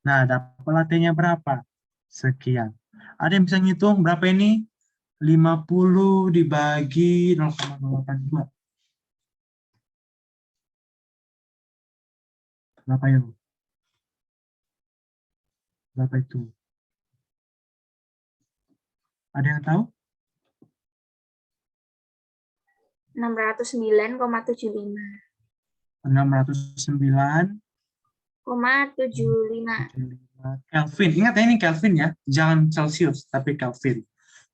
A: Nah, dapatlah T-nya berapa? Sekian. Ada yang bisa ngitung berapa ini? 50 dibagi 0,082. Berapa yuk? Berapa itu? Ada yang tahu?
C: 609,75.
A: 609,75 Kelvin. Ingat ya, ini Kelvin ya. Jangan Celsius, tapi Kelvin.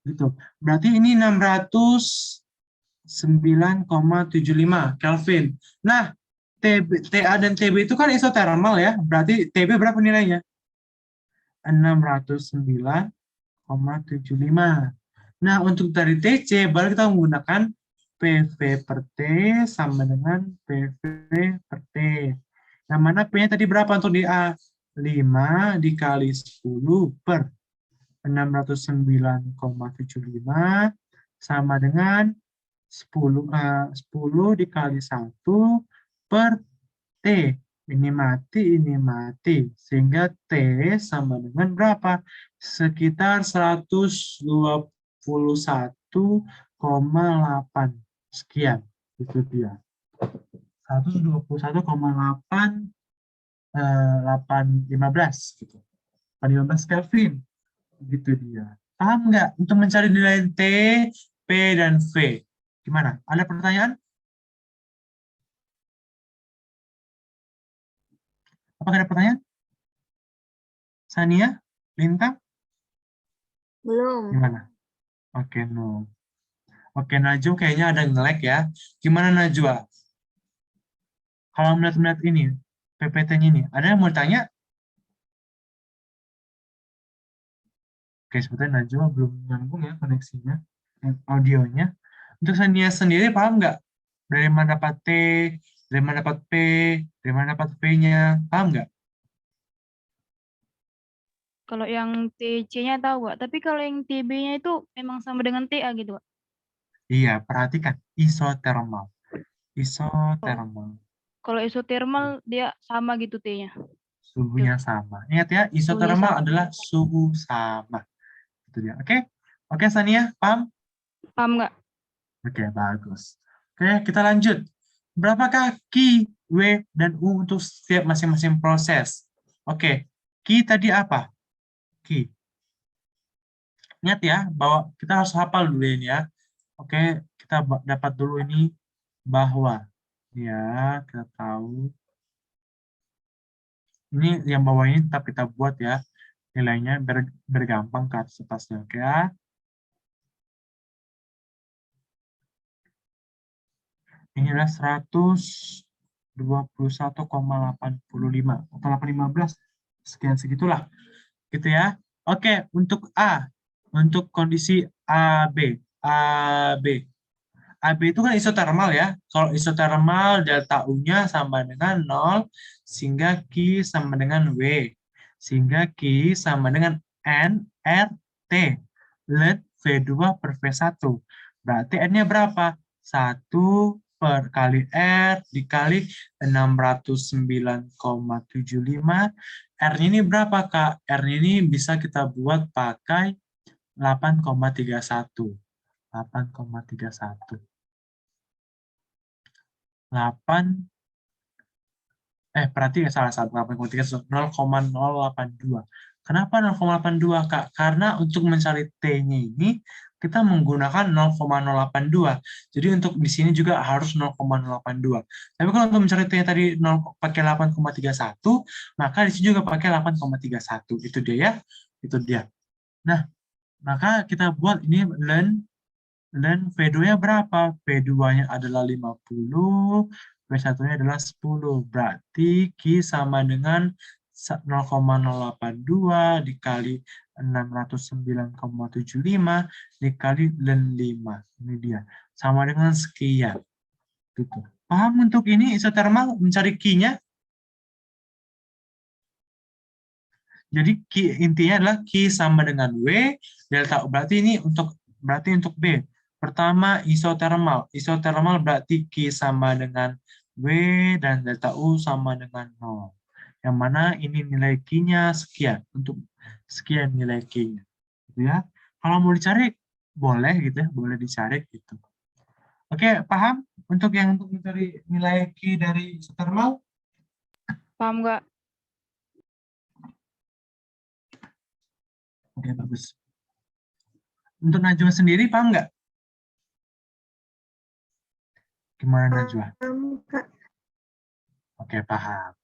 A: Gitu. Berarti ini 609,75 Kelvin. Nah, TA dan TB itu kan isotermal ya. Berarti TB berapa nilainya? 609,75. Nah, untuk dari TC, baru kita menggunakan PV per T sama dengan PV per T. Yang mana P-nya tadi berapa untuk di A? 5 dikali 10 per 609,75 sama dengan 10 dikali 1 per T. Ini mati. Sehingga T sama dengan berapa? Sekitar 121,8 sekian. Itu dia. 121,8 815 gitu. 815 Kelvin. Gitu dia. Paham nggak? Untuk mencari nilai T, P, dan V. Gimana? Ada pertanyaan? Apakah ada pertanyaan? Sania? Lintang?
C: Belum.
A: Gimana? Oke, no. Oke, Najwa kayaknya ada nge-lag ya. Gimana Najwa? Kalau melihat ini, PPT-nya ini, ada yang mau tanya? Oke, sebetulnya Najwa belum nyambung ya koneksinya, audionya. Untuk Sania sendiri paham nggak? Dari mana dapat T, dari mana dapat P, dari mana dapat V-nya, paham nggak?
D: Kalau yang TC-nya tahu, Kak. Tapi kalau yang TB-nya itu memang sama dengan TA gitu, Kak.
A: Iya, perhatikan. Isotermal. Isotermal.
D: Kalau isotermal dia sama gitu T-nya.
A: Suhunya sama. Ingat ya,
D: Suhunya
A: isotermal
D: sama.
A: adalah suhu sama. Itu dia. Oke? Oke, Sania, paham?
D: Paham nggak?
A: Oke, bagus. Oke, kita lanjut. Berapakah Q, W, dan U untuk setiap masing-masing proses? Oke, Q tadi apa? Q. Ingat ya, bahwa kita harus hafal dulu ini ya. Oke, kita dapat dulu ini bahwa. Ya, kita tahu. Ini yang bawah ini tetap kita buat ya. Nilainya bergampang ke atasnya. Oke ya. Ini adalah 121,85 atau 815 sekian segitulah gitu ya. Oke, untuk A, untuk kondisi AB itu kan isotermal ya. Kalau isotermal delta U-nya sama dengan 0 sehingga Q sama dengan W sehingga Q sama dengan nRT. Let V2 per V1. Berarti N-nya berapa? 1 per kali R dikali 609,75. R-nya ini berapa, Kak? R-nya ini bisa kita buat pakai 8,31. 8,31. 8 berarti salah satu 0,082. Kenapa 0,82, Kak? Karena untuk mencari T-nya ini kita menggunakan 0,082. Jadi untuk di sini juga harus 0,082. Tapi kalau untuk mencari T-nya tadi pakai 8,31, maka di sini juga pakai 8,31. Itu dia ya. Itu dia. Nah, maka kita buat ini ln V2-nya berapa? V2-nya adalah 50, V1-nya adalah 10. Berarti Q sama dengan 0,082 dikali 609,75 dikali ln 5. Ini dia. Sama dengan sekian. Gitu. Paham untuk ini isotermal mencari Q-nya? Jadi intinya adalah Q sama dengan W, delta U. Berarti untuk B. Pertama isotermal. Isotermal berarti Q sama dengan W dan delta U sama dengan 0. Yang mana ini nilai Q-nya sekian. Untuk sekian nilai Q-nya. Gitu ya. Kalau mau dicari, boleh gitu ya. Boleh dicari gitu. Oke, paham? Untuk mencari nilai Q dari isotermal?
D: Paham nggak?
A: Oke, bagus. Untuk Najwa sendiri, paham nggak? Gimana Najwa?
B: Kak.
A: Oke, paham.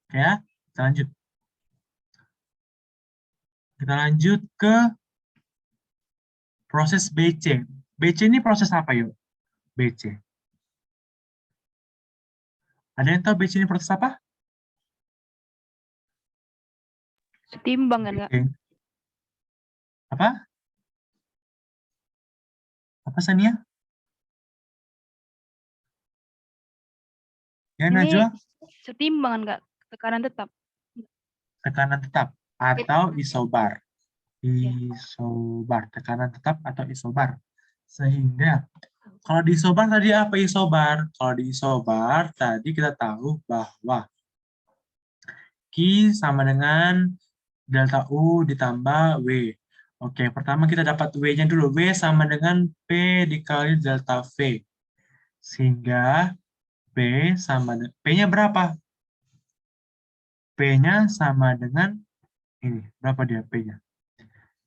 A: Oke ya, kita lanjut. Kita lanjut ke proses BC. BC ini proses apa yuk? BC. Ada yang tahu BC ini proses apa?
D: Setimbang kan, Kak?
A: Apa? Apa, Sania? Ya,
D: Ini
A: Najwa?
D: setimbang kan, Kak? Tekanan tetap.
A: Tekanan tetap atau isobar.
D: Ya.
A: Isobar, tekanan tetap atau isobar. Sehingga, kalau di isobar tadi apa isobar? Kalau di isobar tadi kita tahu bahwa Q sama dengan delta U ditambah W. Oke, pertama kita dapat W-nya dulu. W sama dengan P dikali delta V. Sehingga P sama dengan, P-nya berapa? P-nya sama dengan, ini, berapa dia P-nya?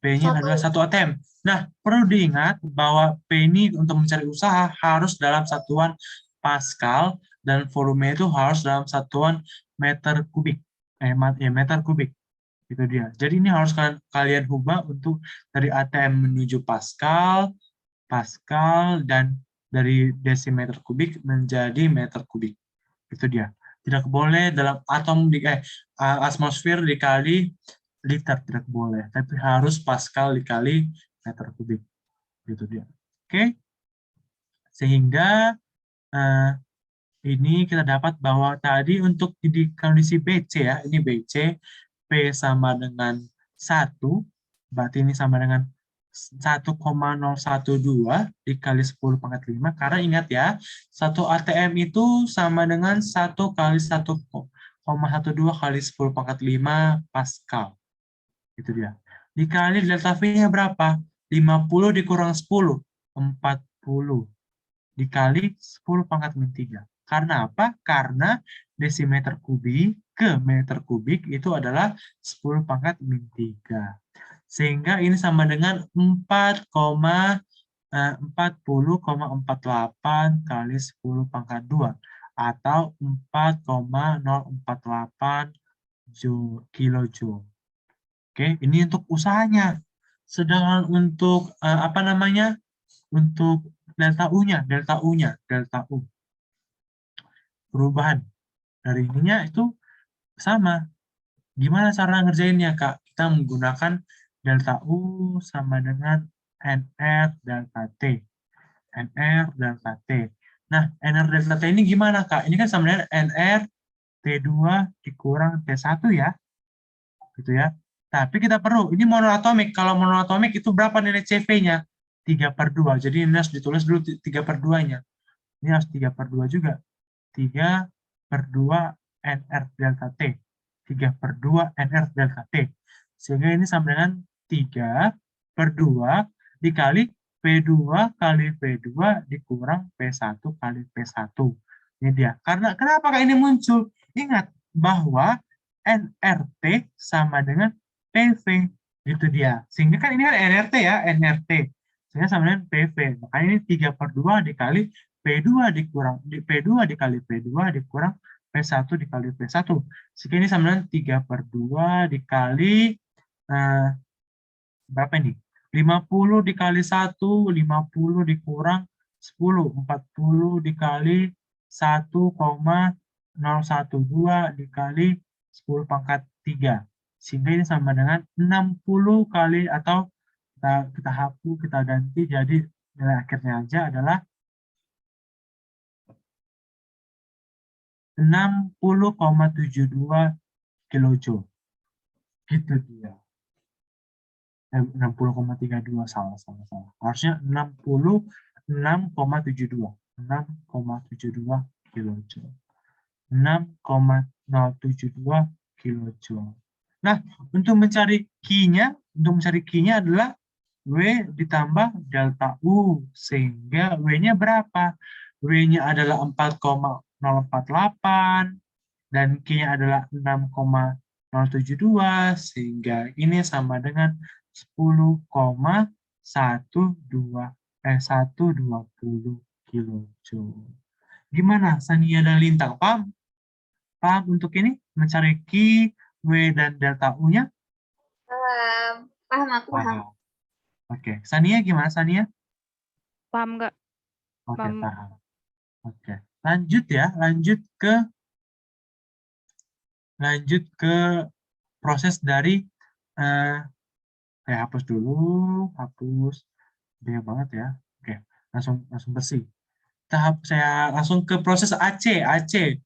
A: P-nya adalah 1 atm. Nah, perlu diingat bahwa P ini untuk mencari usaha harus dalam satuan Pascal dan volume itu harus dalam satuan meter kubik. Meter kubik. Itu dia. Jadi ini harus kalian ubah untuk dari atm menuju Pascal, dan dari desimeter kubik menjadi meter kubik. Itu dia. Tidak boleh dalam atmosfer dikali liter, tidak boleh, tapi harus Pascal dikali meter kubik. Gitu dia. Oke. Sehingga ini kita dapat bahwa tadi untuk di kondisi BC ya, ini BC, P sama dengan 1, berarti ini sama dengan 1,012 dikali 10 pangkat 5, karena ingat ya, 1 atm itu sama dengan 1 kali 1,12 kali 10 pangkat 5 Pascal. Itu dia. Dikali delta V-nya berapa? 50 dikurang 10, 40. Dikali 10 pangkat min 3. Karena apa? Karena desimeter kubik ke meter kubik itu adalah 10 pangkat min 3. Sehingga ini sama dengan 40,48 kali 10 pangkat 2. Atau 4,048 kilojoule. Oke, ini untuk usahanya. Sedangkan untuk untuk delta U-nya, delta U. Perubahan dari ininya itu sama. Gimana cara ngerjainnya, Kak? Kita menggunakan delta U sama dengan NR delta T. NR delta T. Nah, NR delta T ini gimana, Kak? Ini kan sama dengan NR T2 dikurang T1 ya. Gitu ya. Tapi kita perlu, ini monoatomik. Kalau monoatomik itu berapa nilai CV-nya? 3/2. Jadi ini harus ditulis dulu 3/2-nya. Ini harus 3/2 juga. 3/2 NR delta T. 3/2 NR delta T. Sehingga ini sama dengan 3/2 dikali P2 kali P2 dikurang P1 kali P1. Ini dia. Karena kenapa ini muncul? Ingat bahwa NRT sama dengan PV. Itu dia. Sehingga kan ini kan NRT ya, NRT. Sehingga sama dengan PV. Makanya ini 3/2 dikali P2 dikali P2 dikurang P1 dikali P1. Sehingga ini sama dengan 3/2 dikali berapa ini? 50 dikali 1, 50 dikurang 10, 40 dikali 1,012 dikali 10 pangkat 3. Sehingga ini sama dengan 60 kali, atau kita hapus, kita ganti, jadi nilai akhirnya aja adalah 60,72 kilojoule. Gitu dia. 60,32, salah. Harusnya 66,72. 6,72 kilojoule. 6,072 kilojoule. Nah, untuk mencari Q-nya adalah W ditambah delta U, sehingga W-nya berapa? W-nya adalah 4,048 dan Q-nya adalah 6,072, sehingga ini sama dengan 120 kilojoule. Gimana Sania dan Lintang? Paham untuk ini? Mencari Q, W, dan delta U-nya?
C: Paham, aku paham.
A: Oke. Sania gimana, Sania?
D: Paham nggak?
A: Oke,
D: Paham.
A: paham. Oke. Lanjut ke proses dari saya hapus dulu, banyak banget ya. Oke, langsung bersih. Saya langsung ke proses AC. AC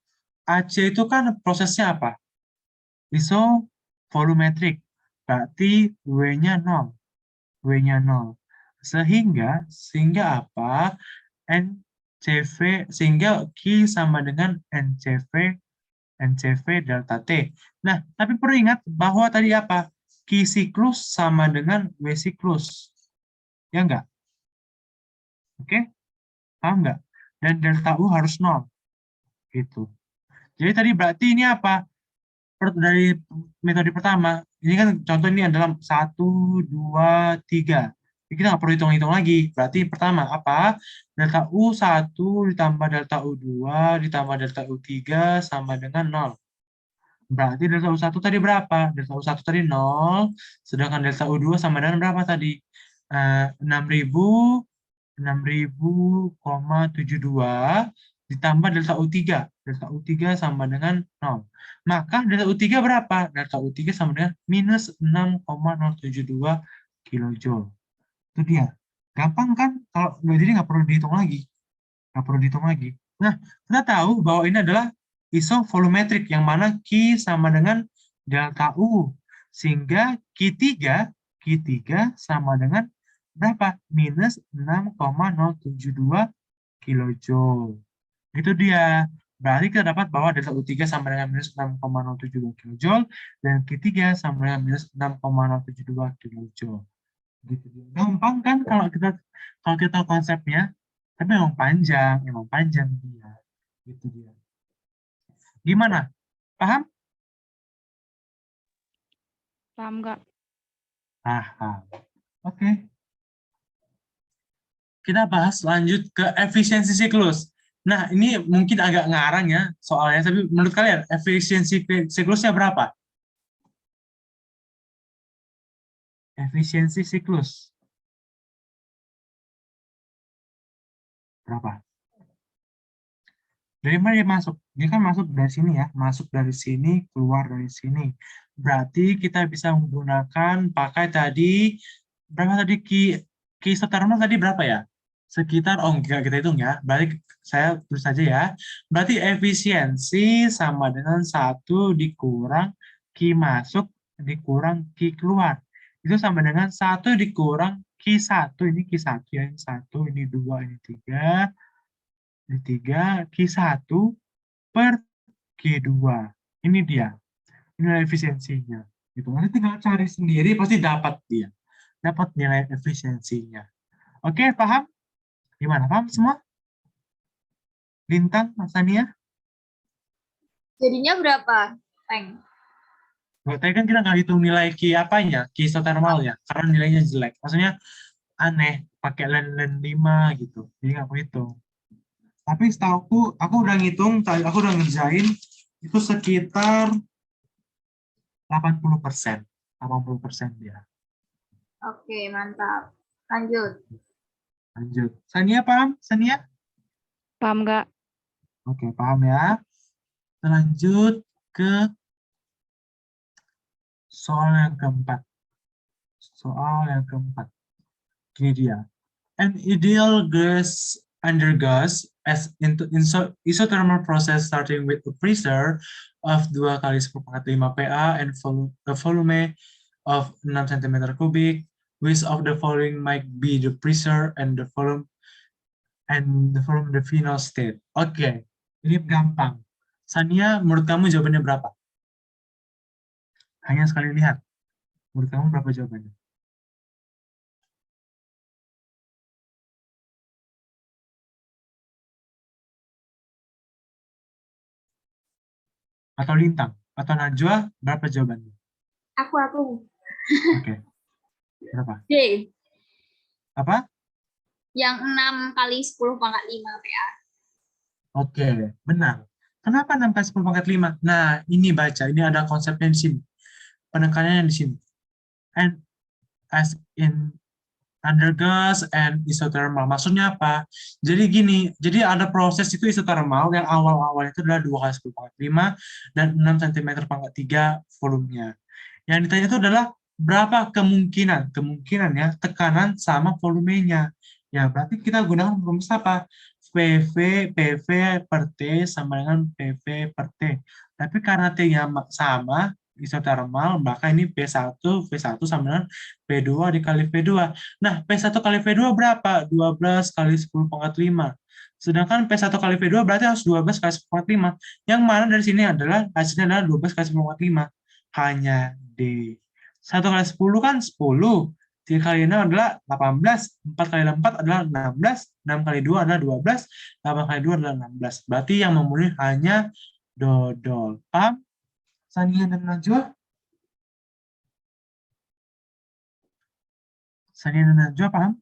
A: itu kan prosesnya apa? Isovolumetrik. Berarti W-nya 0. Sehingga apa? NCV, sehingga Q sama dengan NCV NCV delta T. Nah, tapi perlu ingat bahwa tadi apa? Q siklus sama dengan W siklus. Ya enggak? Oke? Paham enggak? Dan delta U harus 0. Gitu. Jadi tadi berarti ini apa? Dari metode pertama, ini kan contoh ini adalah 1, 2, 3. Jadi kita nggak perlu hitung-hitung lagi. Berarti pertama apa? Delta U1 ditambah delta U2 ditambah delta U3 sama dengan 0. Berarti delta U1 tadi berapa? Delta U1 tadi 0, sedangkan delta U2 sama dengan berapa tadi? 6.000, 6.000,72 ditambah delta U3. Delta U3 sama dengan 0. Maka delta U3 berapa? Delta U3 sama dengan minus 6,072 kilojoule. Itu dia. Gampang kan? Kalau jadi nggak perlu dihitung lagi. Nggak perlu dihitung lagi. Nah, kita tahu bahwa ini adalah isovolumetric, yang mana Q sama dengan delta U. Sehingga Q3 sama dengan berapa? Minus 6,072 kilojoule. Itu dia. Berarti kita dapat bahwa delta U3 sama dengan minus 6,072 kilojoule dan Q3 sama dengan minus 6,072 kilojoule. Gitu dia. Gampang kan kalau kita tahu konsepnya, tapi emang panjang dia. Gitu dia. Gimana? Paham?
D: Paham nggak?
A: Paham. Oke. Kita bahas lanjut ke efisiensi siklus. Nah, ini mungkin agak ngarang ya soalnya, tapi menurut kalian efisiensi siklusnya berapa? Efisiensi siklus. Berapa? Dari mana dia masuk? Dia kan masuk dari sini ya, masuk dari sini, keluar dari sini. Berarti kita bisa menggunakan pakai tadi, berapa tadi Q isotermal tadi berapa ya? Sekitar, oh enggak kita hitung ya, berarti saya tulis saja ya. Berarti efisiensi sama dengan 1 dikurang Q masuk dikurang Q keluar. Itu sama dengan 1 dikurang Q1, ini Q1 ya, ini 1, ini 2, ini 3. Ini 3, Q1 per Q2. Ini dia. Nilai efisiensinya. Gitu. Nanti tinggal cari sendiri, pasti dapat dia. Dapat nilai efisiensinya. Oke, paham? Gimana? Paham semua? Lintang, Mas Tania?
C: Jadinya berapa, Peng?
A: Tadi kan kita nggak hitung nilai Q apanya, Q isotermalnya, karena nilainya jelek. Maksudnya aneh, pakai len 5 gitu. Jadi nggak aku hitung. Tapi setahu aku udah ngitung, aku udah ngerjain, itu sekitar 80%. 80% dia.
C: Oke, mantap. Lanjut.
A: Lanjut. Sania paham? Sania?
D: Paham nggak?
A: Oke, paham ya. Lanjut ke soal yang keempat. Soal yang keempat. Ini dia. An ideal gas under gas as isothermal process starting with a pressure of 2 kali 10⁵ Pa and a volume of 6 cm kubik. Which of the following might be the pressure and the volume the final state? Oke, ini gampang. Sania, menurut kamu jawabannya berapa? Hanya sekali lihat. Menurut kamu berapa jawabannya? Atau Lintang? Atau Najwa, berapa jawabannya?
C: Aku.
A: Oke. Berapa?
C: D.
A: Apa?
C: Yang 6 kali 10⁵ PA.
A: Oke, benar. Kenapa 6 kali 10⁵? Nah, ini baca. Ini ada konsepnya di sini. Penekanannya di sini. And as in under gas and isothermal. Maksudnya apa? Jadi gini, jadi ada proses itu isothermal yang awal-awal itu adalah 2 kali 10⁵ dan 6 cm⁵ volumenya. Yang ditanya itu adalah berapa kemungkinannya tekanan sama volumenya. Ya, berarti kita gunakan rumus apa? PV per T sama dengan PV per T. Tapi karena T-nya sama, isotermal, maka ini V1 sama dengan P2 dikali V2. Nah, P1 kali V2 berapa? 12 kali 10⁻5. Sedangkan P1 kali V2 berarti harus 12 kali 10⁻5. Yang mana dari sini adalah hasilnya adalah 12 kali 10⁻5. Hanya D. 1 kali 10 kan 10. 3 kali 6 adalah 18. 4 kali 4 adalah 16. 6 kali 2 adalah 12. 8 kali 2 adalah 16. Berarti yang memenuhi hanya dodol. Paham? Sania dan Najwa? Sania dan Najwa paham?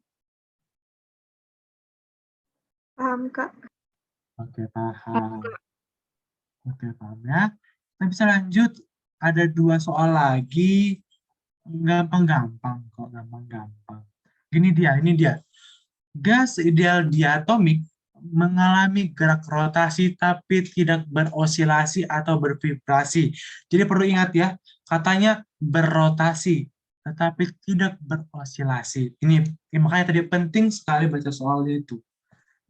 B: Paham, Kak.
A: Oke, paham. Oke, paham ya. Kita bisa lanjut. Ada 2 soal lagi. Gampang-gampang kok, gampang-gampang. Ini dia. Gas ideal diatomik mengalami gerak rotasi tapi tidak berosilasi atau bervibrasi. Jadi perlu ingat ya, katanya berrotasi tetapi tidak berosilasi. Ini makanya tadi penting sekali baca soal itu.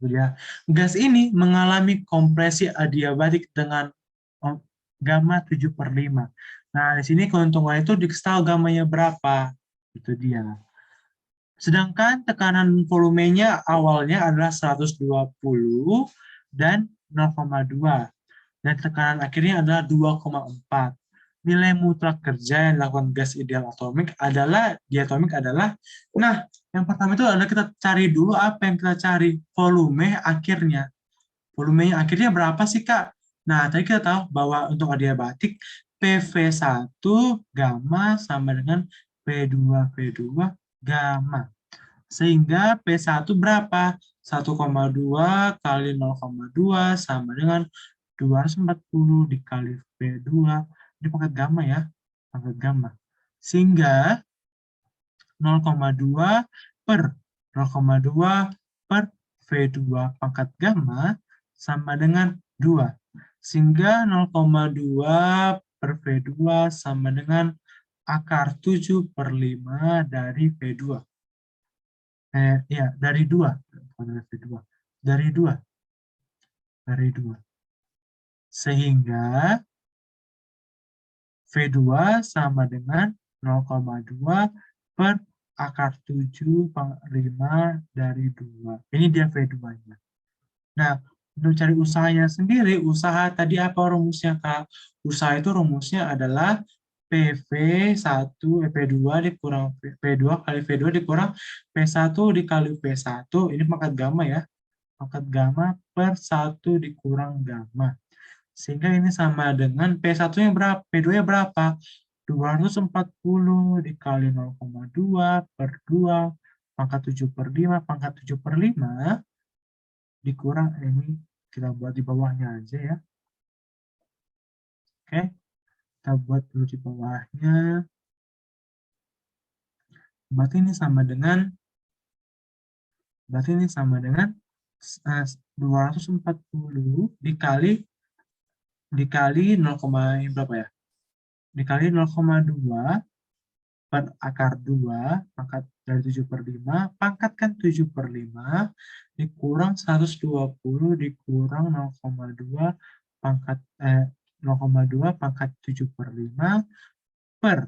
A: Ya. Gas ini mengalami kompresi adiabatik dengan gamma 7/5. Nah, di sini keuntungan itu dikasih tahu gammanya berapa. Itu dia. Sedangkan tekanan volumenya awalnya adalah 120 dan 0,2. Dan tekanan akhirnya adalah 2,4. Nilai mutlak kerja yang dilakukan gas ideal diatomik adalah, nah, yang pertama itu adalah kita cari dulu apa yang kita cari. Volume akhirnya. Volumenya akhirnya berapa sih, Kak? Nah, tadi kita tahu bahwa untuk adiabatik, PV1 gamma sama dengan P2V2 gamma. Sehingga P1 berapa? 1,2 kali 0,2 sama dengan 240 dikali P2. Ini pangkat gamma ya. Pangkat gamma. Sehingga 0,2 per 0,2 per V2 pangkat gamma sama dengan 2. Sehingga 0,2 per V2 sama dengan akar 7/5 dari V2. Ya, dari 2. Bukan dari V2. Dari 2. Dari 2. Sehingga V2 sama dengan 0,2 per akar 7/5 dari 2. Ini dia V2-nya. Nah, untuk cari usahanya sendiri, usaha tadi apa rumusnya, Kak? Usaha itu rumusnya adalah P2 dikurang P2 kali V2 dikurang P1 dikali P1. Ini pangkat gamma ya. Pangkat gamma per 1 dikurang gamma. Sehingga ini sama dengan P1-nya berapa? P2-nya berapa? 240 dikali 0,2 per 2 pangkat 7/5. Pangkat 7/5 dikurang ini kita buat di bawahnya aja ya. Oke. Kita buat dulu di bawahnya. Berarti ini sama dengan 240 dikali 0, berapa ya? Dikali 0,2 per akar 2 pangkat dari 7/5, pangkat kan 7/5 dikurang 120 dikurang 0,2 pangkat 0,2 pangkat 7/5 per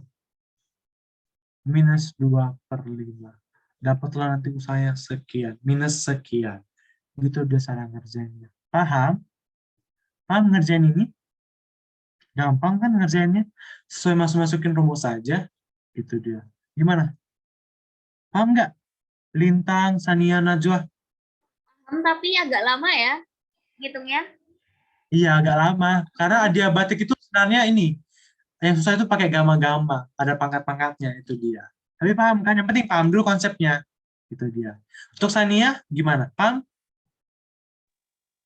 A: minus 2/5. Dapatlah nanti usahanya sekian, minus sekian. Gitu dia cara ngerjainnya. Paham? Paham ngerjain ini? Gampang kan ngerjainnya? Sesuai masukin rumus saja. Itu dia. Gimana? Paham nggak? Lintang, Sania, Najwa?
C: Tapi agak lama ya ngitungnya.
A: Iya, agak lama. Karena adiabatik itu sebenarnya ini. Yang susah itu pakai gamma-gamma. Ada pangkat-pangkatnya, itu dia. Tapi paham kan? Yang penting paham dulu konsepnya. Itu dia. Untuk Sania, gimana? Paham?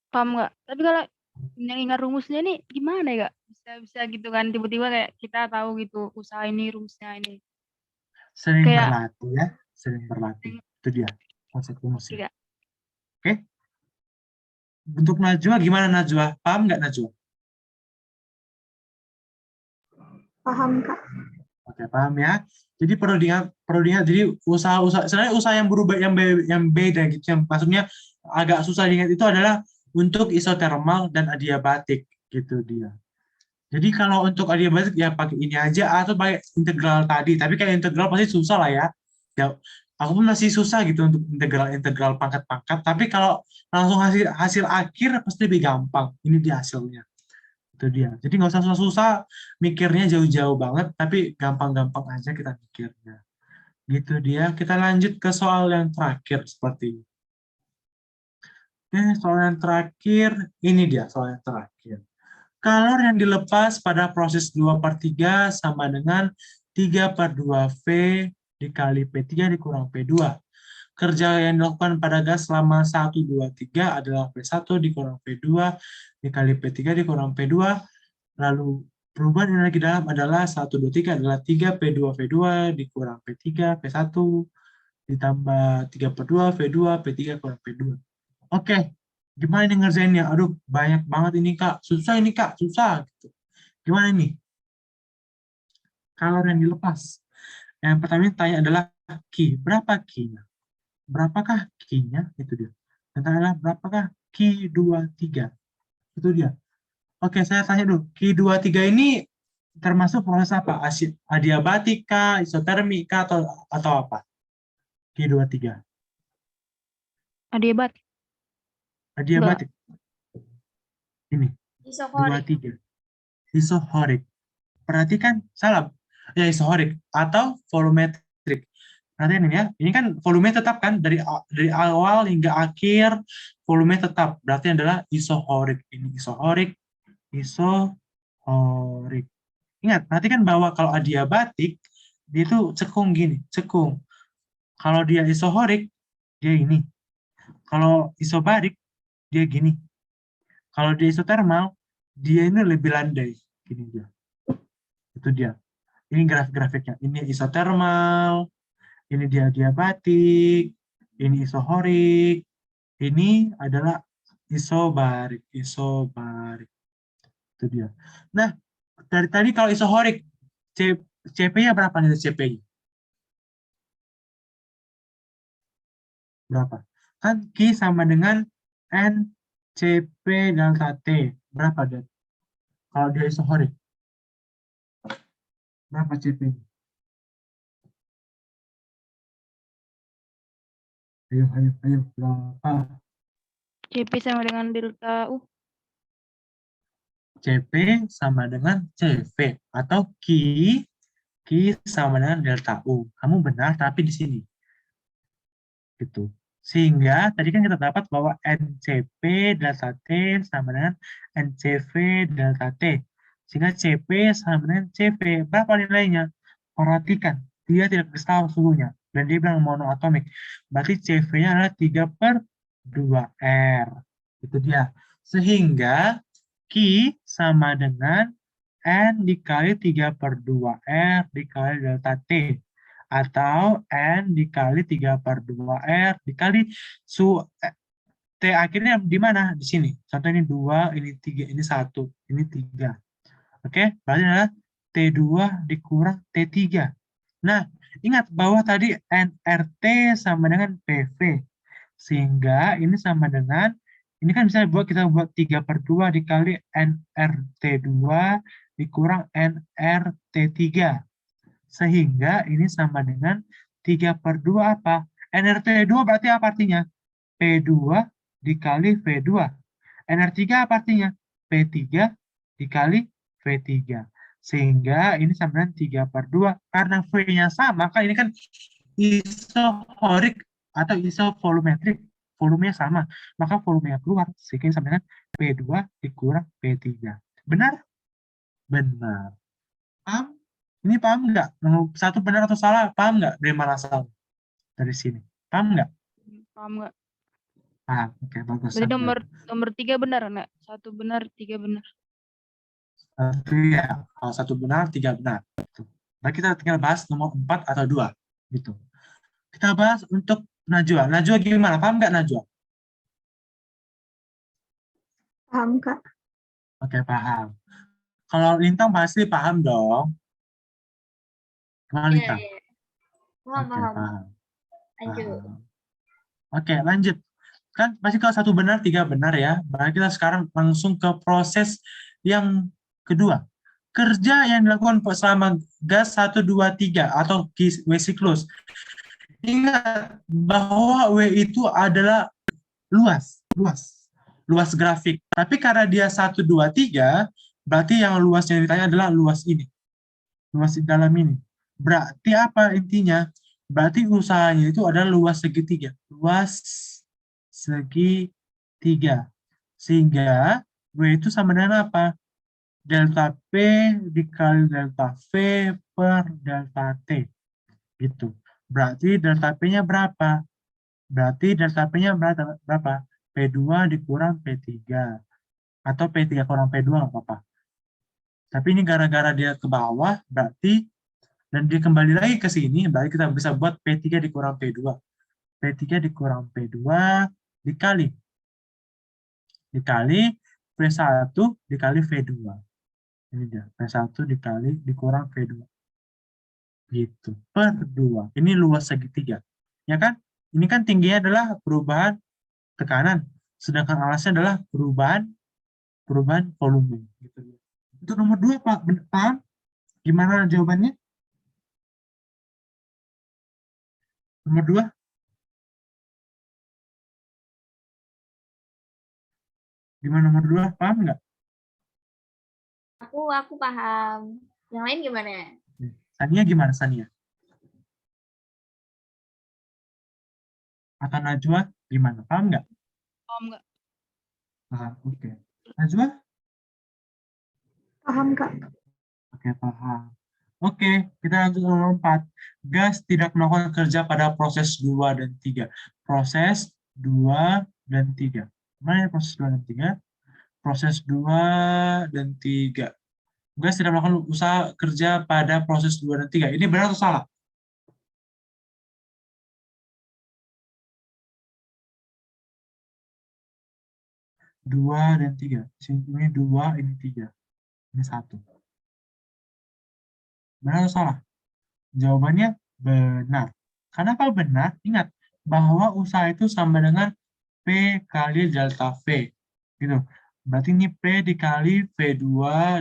D: Paham nggak? Tapi kalau yang ingat rumusnya ini gimana ya, Kak? Bisa gitu kan tiba-tiba kayak kita tahu gitu usaha ini rumusnya ini.
A: Sering
D: Kayak-
A: berlatih ya. Sering berlatih. Itu dia. Konsep rumusnya.
D: Iya.
A: Oke? Untuk Najwa, gimana Najwa? Paham nggak Najwa?
B: Paham, Kak.
A: Oke, paham ya. Jadi perlu diingat. Jadi usaha-usaha, sebenarnya usaha yang berubah, yang beda gitu. Yang maksudnya agak susah diingat itu adalah untuk isotermal dan adiabatik gitu dia. Jadi kalau untuk adiabatik ya pakai ini aja atau pakai integral tadi. Tapi kayak integral pasti susah lah ya. Ya, aku pun masih susah gitu untuk integral pangkat-pangkat. Tapi kalau langsung hasil hasil akhir pasti lebih gampang. Ini dia hasilnya. Itu dia. Jadi nggak usah susah-susah mikirnya jauh-jauh banget, tapi gampang-gampang aja kita mikirnya. Gitu dia. Kita lanjut ke soal yang terakhir seperti ini. Oke, soal yang terakhir, ini dia soal yang terakhir. Kalor yang dilepas pada proses 2/3 sama dengan 3/2V dikali P3 dikurang P2. Kerja yang dilakukan pada gas selama 1, 2, 3 adalah P1 dikurang P2 dikali P3 dikurang P2. Lalu perubahan energi dalam adalah 1, 2, 3 adalah 3P2V2 dikurang P3, P1 ditambah 3/2 V2, P3 kurang P2. Oke, gimana nih ngerjainnya? Aduh, banyak banget ini Kak. Susah ini Kak, susah. Gitu. Gimana nih? Kalor yang dilepas. Yang pertama yang tanya adalah Q. Berapa Q-nya? Berapakah Q-nya? Itu dia. Yang tanya adalah berapakah Q23? Itu dia. Oke, saya tanya dulu. Q23 ini termasuk proses apa? Adiabatik kah, isotermik kah, atau apa? Q23.
D: Adiabatik.
A: Adiabatik. Ini.
C: Isokorik.
A: 23. Isohorik. Perhatikan, salah. Ya, isohorik atau volumetrik. Perhatikan ini ya. Ini kan volume tetap kan dari awal hingga akhir volume tetap. Berarti adalah isohorik. Ini isohorik, isohorik. Ingat, perhatikan bahwa kalau adiabatik dia itu cekung gini, cekung. Kalau dia isohorik dia ini. Kalau isobarik dia gini. Kalau dia isotermal dia ini lebih landai. Gini dia. Itu dia. Ini grafik-grafiknya. Ini isotermal, ini dia diabatik, ini isohorik, ini adalah isobarik, isobarik. Itu dia. Nah, dari tadi kalau isohorik, CP-nya berapa nih CP-nya? Berapa? Kan Q sama dengan NCP delta T. Berapa dia? Kalau dia isohorik? Berapa CP-nya? Ayo, ayo, ayo. Berapa?
D: CP sama dengan delta U.
A: CP sama dengan CV. Atau Q sama dengan delta U. Kamu benar, tapi di sini. Gitu. Sehingga tadi kan kita dapat bahwa NCP delta T sama dengan NCV delta T. Sehingga CP sama dengan CV. Berapa nilainya? Perhatikan, dia tidak kristal suhunya. Dan dia bilang monoatomik. Berarti CV-nya adalah 3/2R. Itu dia. Sehingga Q sama dengan N dikali 3/2R dikali delta T. Atau N dikali 3/2R dikali T akhirnya di mana? Di sini. Contoh ini 2, ini 3, ini 1, ini 3. Oke, berarti adalah T2 dikurang T3. Nah, ingat bahwa tadi NRT sama dengan PV. Sehingga ini sama dengan, ini kan bisa kita buat 3/2 dikali NRT2 dikurang NRT3. Sehingga ini sama dengan 3/2 apa? NRT2 berarti apa artinya? P2 dikali V2. NR3 apa artinya? P3 dikali V3. Sehingga ini sama dengan 3/2. Karena V-nya sama, maka ini kan isohorik atau isovolumetrik. Volumenya sama. Maka volumenya keluar. Sehingga ini sama dengan P2 dikurang P3. Benar? Benar. Paham? Ini paham nggak? Satu benar atau salah? Paham nggak dari mana asal? Dari sini. Paham nggak?
D: Paham nggak?
A: Paham. Oke, bagus.
D: Berarti nomor 3 benar nggak? 1 benar, 3 benar.
A: Satu ya. Kalau 1 benar, 3 benar. Nah, kita tinggal bahas nomor 4 atau 2. Gitu. Kita bahas untuk Najwa. Najwa gimana? Paham nggak Najwa?
B: Paham, Kak.
A: Oke, paham. Kalau Lintang pasti paham dong. Gimana
C: Iya,
A: Lintang?
C: iya. Paham,
A: Oke,
C: paham.
A: paham.
C: Lanjut.
A: Paham. Oke, lanjut. Kan pasti kalau 1 benar, 3 benar ya. Berarti kita sekarang langsung ke proses yang kedua. kerja yang dilakukan selama gas 1, 2, 3 atau W siklus. Ingat bahwa W itu adalah luas grafik. Tapi karena dia 1, 2, 3, berarti yang luas yang ditanya adalah luas ini. Luas di dalam ini. Berarti apa intinya? Berarti usahanya itu adalah luas segitiga. Luas segitiga. Sehingga W itu sama dengan apa? Delta P dikali delta V per delta T. Gitu. Berarti delta P-nya berapa? Berarti delta P-nya berapa? P2 dikurang P3. Atau P3 kurang P2 nggak apa-apa. Tapi ini gara-gara dia ke bawah, berarti, dan dia kembali lagi ke sini, berarti kita bisa buat P3 dikurang P2. P3 dikurang P2 dikali P1 dikali V2. Ini dia, P1 dikurang V2. Gitu, per 2. Ini luas segitiga. Ya kan? Ini kan tingginya adalah perubahan tekanan, sedangkan alasnya adalah perubahan volume. Gitu. Untuk nomor 2, Pak, paham? Gimana jawabannya? Nomor 2? Gimana nomor 2? Paham nggak?
C: Aku paham. Yang lain gimana?
A: Sania gimana, Sania? Atau Najwa gimana? Paham nggak?
D: Paham nggak?
A: Paham, oke. Najwa?
B: Paham, Kak.
A: Oke, paham. Oke, kita lanjut nomor 4. Gas tidak melakukan kerja pada proses 2 dan 3. Proses 2 dan 3. Mana proses 2 dan 3? Proses 2 dan 3. Gas tidak melakukan usaha kerja pada proses 2 dan 3. Ini benar atau salah? Dua dan 3. Ini 2, ini 3. Ini 1. Benar atau salah? Jawabannya benar. Kenapa benar? Ingat bahwa usaha itu sama dengan P kali delta V. Gitu. Berarti ini P dikali V2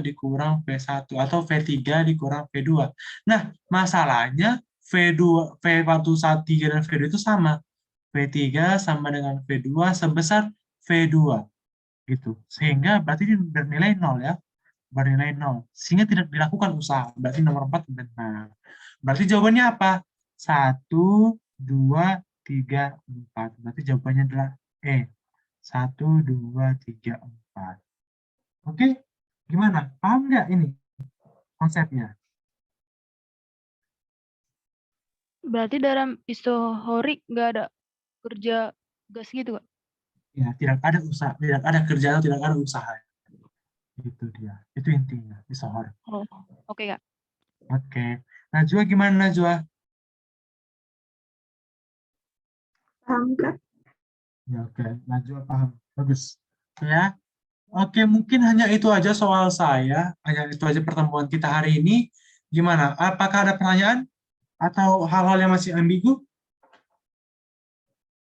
A: dikurang V1 atau V3 dikurang V2. Nah, masalahnya V2, V1, 3 dan V2 itu sama. V3 sama dengan V2 sebesar V2. Gitu. Sehingga berarti ini bernilai 0 ya. Bernilai 0. Sehingga tidak dilakukan usaha. Berarti nomor 4 benar. Berarti jawabannya apa? 1, 2, 3, 4. Berarti jawabannya adalah E. 1, 2, 3, 4. Oke? Gimana? Paham nggak ini konsepnya?
D: Berarti dalam isohorik nggak ada kerja gas gitu, Kak?
A: Ya, tidak ada usaha, tidak ada kerja atau tidak ada usaha. Itu dia. Itu intinya, isohor.
D: Oh, oke, Kak.
A: Oke. Najwa gimana, Najwa?
B: Paham, Kak.
A: Ya, oke. Najwa paham. Bagus. Ya. Oke, mungkin hanya itu aja soal saya. Hanya itu aja pertemuan kita hari ini. Gimana? Apakah ada pertanyaan? Atau hal-hal yang masih ambigu?